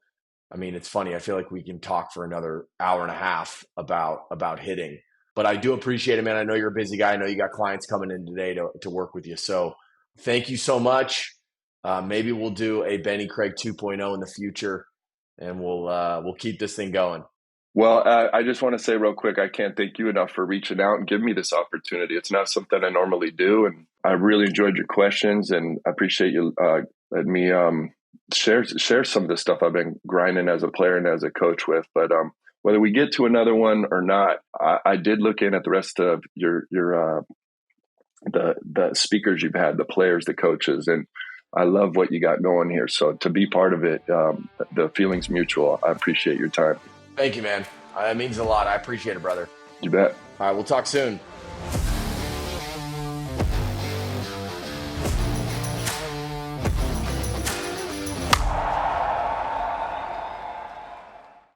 I mean, it's funny. I feel like we can talk for another hour and a half about hitting, but I do appreciate it, man. I know you're a busy guy. I know you got clients coming in today to work with you. So thank you so much. Maybe we'll do a Benny Craig 2.0 in the future, and we'll keep this thing going. Well, I just want to say real quick, I can't thank you enough for reaching out and giving me this opportunity. It's not something I normally do, and I really enjoyed your questions, and I appreciate you letting me share some of the stuff I've been grinding as a player and as a coach with. But whether we get to another one or not, I did look in at the rest of your the speakers you've had, the players, the coaches, and I love what you got going here. So to be part of it, the feeling's mutual. I appreciate your time. Thank you, man. That means a lot. I appreciate it, brother. You bet. All right, we'll talk soon.